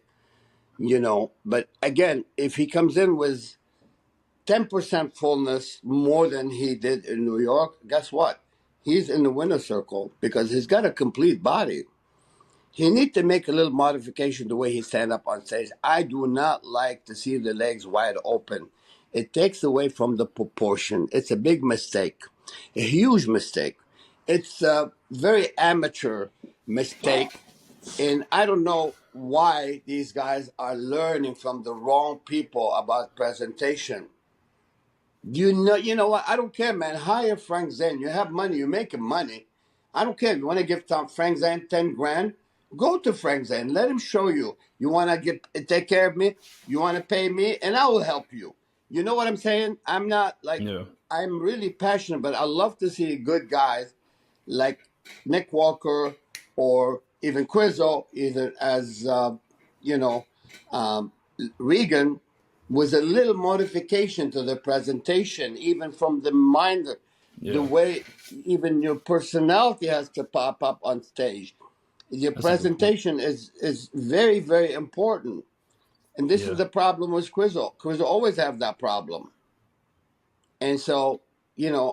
But again, if he comes in with 10% fullness more than he did in New York, guess what? He's in the winner's circle because he's got a complete body. He needs to make a little modification the way he stand up on stage. I do not like to see the legs wide open. It takes away from the proportion. It's a big mistake, a huge mistake. It's a very amateur mistake. And I don't know why these guys are learning from the wrong people about presentation. You know what? I don't care, man. Hire Frank Zane. You have money. You're making money. I don't care. You want to give Frank Zane 10 grand? Go to Frank Zane. Let him show you. You want to take care of me? You want to pay me? And I will help you. You know what I'm saying? I'm not like, I'm really passionate, but I love to see good guys like Nick Walker or even Quizzo, either as, Regan, was a little modification to the presentation, even from the mind, the way even your personality has to pop up on stage. Your presentation is very, very important. And this is the problem with Quizzle. Quizzle always have that problem. And so,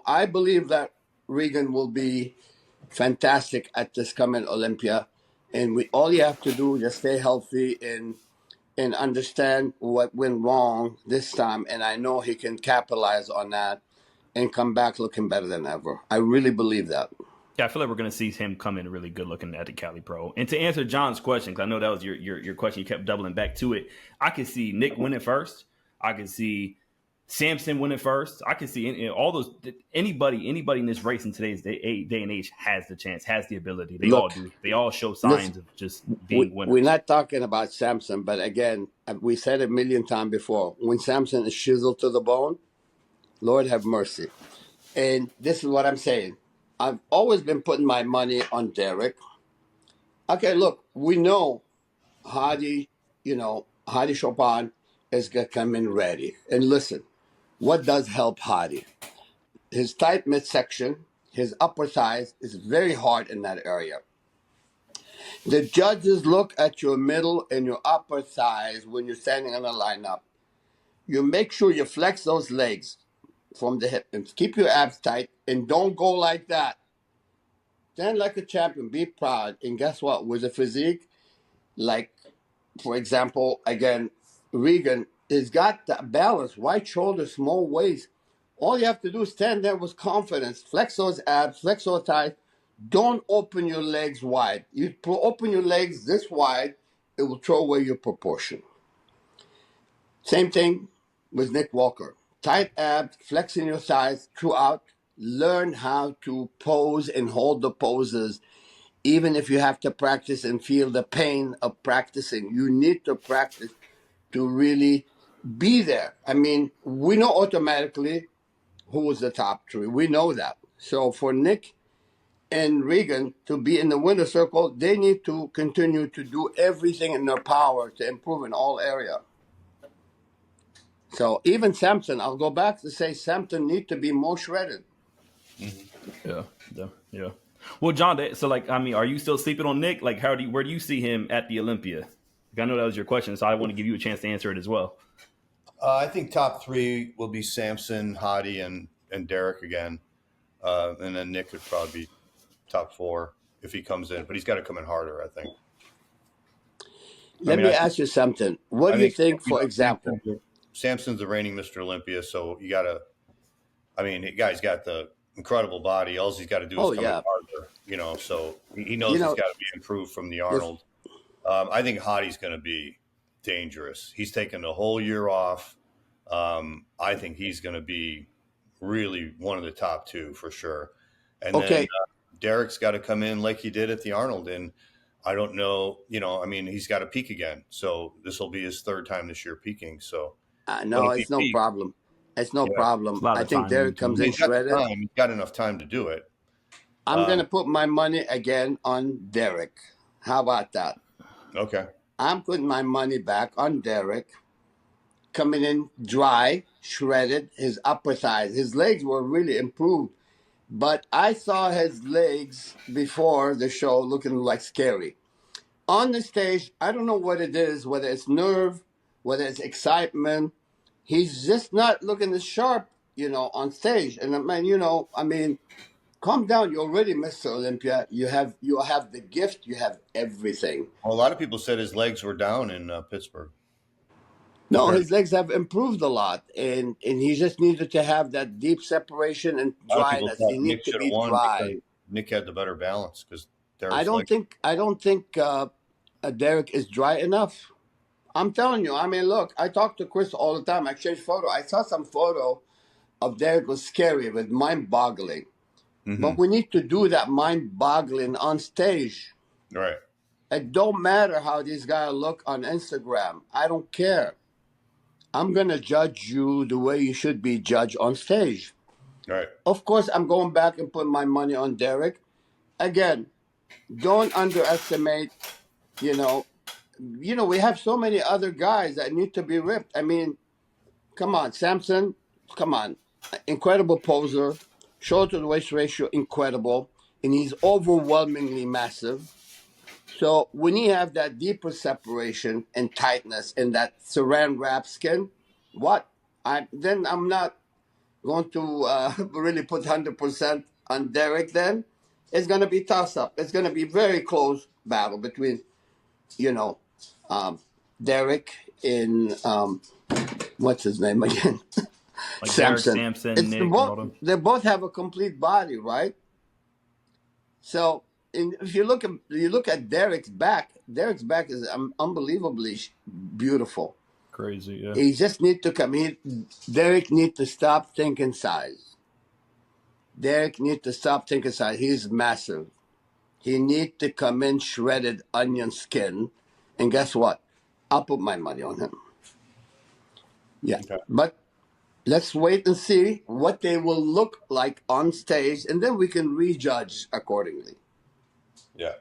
I believe that Regan will be fantastic at this coming Olympia. And all you have to do is just stay healthy and understand what went wrong this time. And I know he can capitalize on that and come back looking better than ever. I really believe that. Yeah, I feel like we're going to see him come in really good looking at the Cali Pro. And to answer John's question, because I know that was your question, you kept doubling back to it. I can see Nick winning first. I can see Samson winning first. I can see all those anybody in this race in today's day and age has the chance, has the ability. They all do. They all show signs of just being winners. We're not talking about Samson, but again, we said it a million times before. When Samson is chiseled to the bone, Lord have mercy. And this is what I'm saying. I've always been putting my money on Derek. Okay, look, we know Hadi Chopin is going to come in ready. And listen, what does help Hadi? His tight midsection, his upper thighs is very hard in that area. The judges look at your middle and your upper thighs when you're standing on the lineup. You make sure you flex those legs from the hip and keep your abs tight and don't go like that. Stand like a champion, be proud. And guess what? With a physique, like, for example, again, Regan has got that balance, wide shoulders, small waist. All you have to do is stand there with confidence, flex those abs, flex those thighs. Don't open your legs wide. You open your legs this wide, it will throw away your proportion. Same thing with Nick Walker. Tight abs, flexing your thighs throughout. Learn how to pose and hold the poses. Even if you have to practice and feel the pain of practicing, you need to practice to really be there. I mean, we know automatically who is the top three. We know that. So for Nick and Regan to be in the winner's circle, they need to continue to do everything in their power to improve in all areas. So even Samson, I'll go back to say Samson need to be more shredded. Yeah. Well, John, so are you still sleeping on Nick? Like, where do you see him at the Olympia? Like, I know that was your question, so I want to give you a chance to answer it as well. I think top three will be Samson, Hadi, and Derek again, and then Nick would probably be top four if he comes in, but he's got to come in harder, I think. Let me ask you something. What do you think, for example? Samson's the reigning Mr. Olympia, so you got to. I mean, the guy's got the incredible body. All he's got to do is come in harder, so he knows he's got to be improved from the Arnold. I think Hadi's going to be dangerous. He's taken the whole year off. I think he's going to be really one of the top two for sure. And then Derek's got to come in like he did at the Arnold. And I don't know, he's got to peak again. So this will be his third time this year peaking. So no, it's no problem. It's no problem. I think Derek comes in shredded. He's got enough time to do it. I'm going to put my money again on Derek. How about that? Okay. I'm putting my money back on Derek. Coming in dry, shredded, his upper thighs. His legs were really improved. But I saw his legs before the show looking like scary. On the stage, I don't know what it is, whether it's nerve, whether it's excitement. He's just not looking as sharp, on stage. And calm down. You're already Mr. Olympia. You have the gift. You have everything. Well, a lot of people said his legs were down in Pittsburgh. No, his legs have improved a lot, and he just needed to have that deep separation and dryness. He needs to be dry. Nick had the better balance because I don't think Derek is dry enough. I'm telling you. Look, I talk to Chris all the time. I exchange photo. I saw some photo of Derek was scary, but mind-boggling. Mm-hmm. But we need to do that mind-boggling on stage. Right. It don't matter how these guys look on Instagram. I don't care. I'm going to judge you the way you should be judged on stage. Right. Of course, I'm going back and putting my money on Derek. Again, don't underestimate, we have so many other guys that need to be ripped. Come on, Samson, come on. Incredible poser, shoulder to waist ratio incredible, and he's overwhelmingly massive. So when you have that deeper separation and tightness in that saran wrap skin, then I'm not going to really put 100% on Derek. Then it's going to be toss up. It's going to be very close battle between, you know, Derek and what's his name again? Like Derek, Samson. Samson, Nick, and all them. They both have a complete body, right? So if you look at Derek's back is unbelievably beautiful. Crazy, yeah. He just need to come in. Derek need to stop thinking size. Derek need to stop thinking size. He's massive. He need to come in shredded onion skin, and guess what? I'll put my money on him. Yeah, Okay. but let's wait and see what they will look like on stage, and then we can rejudge accordingly. Yeah.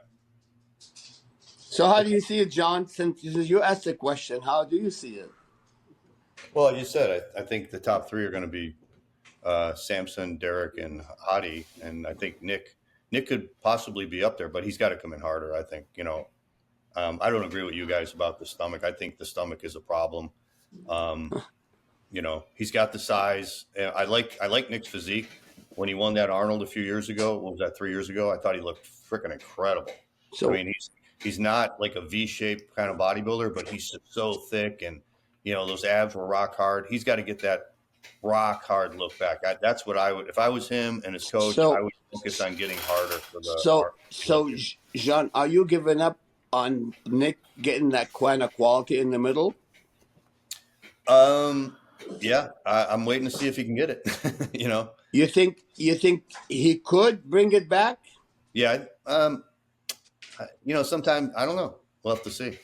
So how do you see it, John? Since you asked the question, how do you see it? Well, you said I think the top three are going to be Samson, Derek, and Hadi, and I think Nick could possibly be up there, but he's got to come in harder. I think I don't agree with you guys about the stomach. I think the stomach is a problem. He's got the size. I like Nick's physique. When he won that Arnold a few years ago, what was that, 3 years ago? I thought he looked freaking incredible. So, I mean, he's not like a V-shaped kind of bodybuilder, but he's so thick, and those abs were rock hard. He's got to get that rock hard look back. That's what I would, if I was him and his coach. I would focus on getting harder for the. So Jean, are you giving up on Nick getting that kind of quality in the middle? Yeah, I'm waiting to see if he can get it. You think he could bring it back? Yeah. Sometime, I don't know. We'll have to see.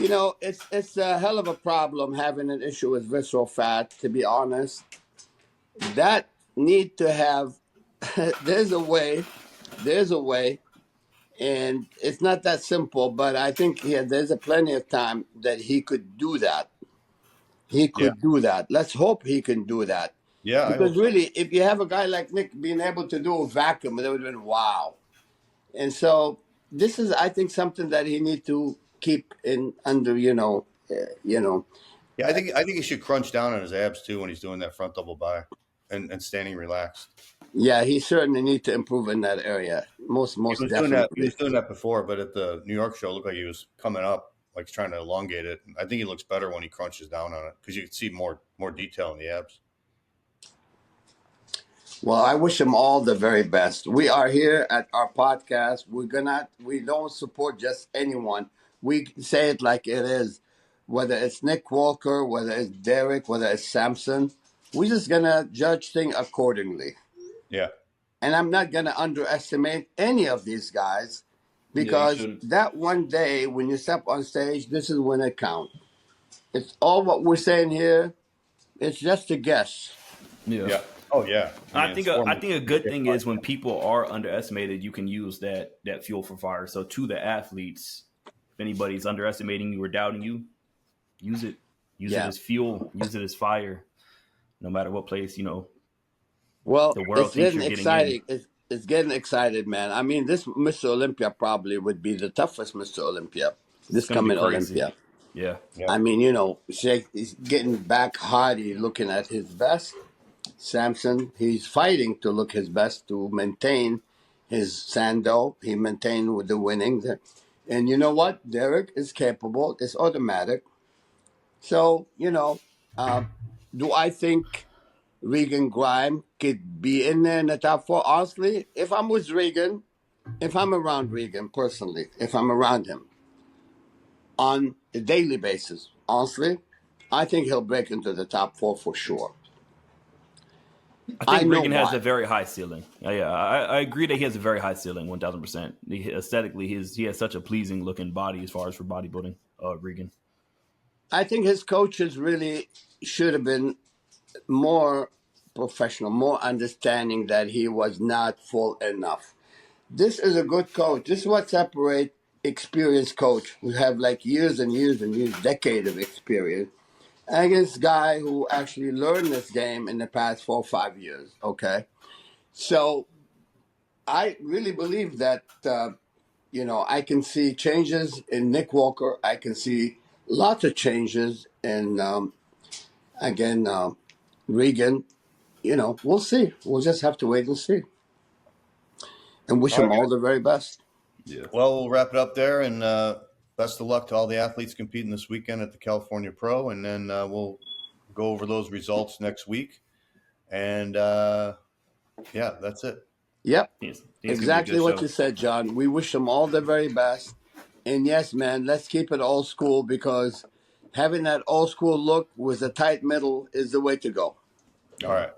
It's a hell of a problem having an issue with visceral fat, to be honest. That need to have, there's a way, and it's not that simple, but I think there's plenty of time that he could do that. Do that. Let's hope he can do that. Yeah. Because really, if you have a guy like Nick being able to do a vacuum, it would have been wow. And so this is, I think, something that he needs to keep under. Yeah, I think he should crunch down on his abs too when he's doing that front double by and standing relaxed. Yeah, he certainly needs to improve in that area. Most definitely. He was doing that before, but at the New York show, it looked like he was coming up, like trying to elongate it. I think he looks better when he crunches down on it because you can see more detail in the abs. Well, I wish him all the very best. We are here at our podcast. We don't support just anyone. We say it like it is. Whether it's Nick Walker, whether it's Derek, whether it's Samson, we're just going to judge things accordingly. Yeah. And I'm not going to underestimate any of these guys because that one day when you step on stage, this is when it counts. It's all what we're saying here. It's just a guess. Yeah. Oh yeah. I think a good thing is when people are underestimated, you can use that fuel for fire. So to the athletes, if anybody's underestimating you or doubting you, use it. Use it as fuel. Use it as fire. No matter what place, Well, the world it's getting exciting. It's getting excited, man. I mean, this Mr. Olympia probably would be the toughest Mr. Olympia. This coming Olympia. Yeah. I mean, he's getting back Hardy looking at his best. Samson, he's fighting to look his best to maintain his sando. He maintained with the winnings. And you know what? Derek is capable. It's automatic. So, do I think Regan Grime could be in there in the top 4? Honestly, if I'm with Regan, if I'm around Regan personally, if I'm around him on a daily basis, honestly, I think he'll break into the top 4 for sure. I think Regan has a very high ceiling. Yeah, I agree that he has a very high ceiling, 1,000%. Aesthetically, he has such a pleasing looking body as far as for bodybuilding, Regan. I think his coaches really should have been more professional, more understanding that he was not full enough. This is a good coach. This is what separates experienced coach who have like years and years and years, decade of experience, against a guy who actually learned this game in the past 4 or 5 years. Okay, so I really believe that I can see changes in Nick Walker. I can see lots of changes in Regan. We'll see. We'll just have to wait and see, and wish them all the very best. Yeah. Well, we'll wrap it up there, and best of luck to all the athletes competing this weekend at the California Pro, and then we'll go over those results next week. And yeah, that's it. Yep, It's gonna be a exactly good what show. you said, John. We wish them all the very best. And yes, man, let's keep it old school, because having that old school look with a tight middle is the way to go. All right.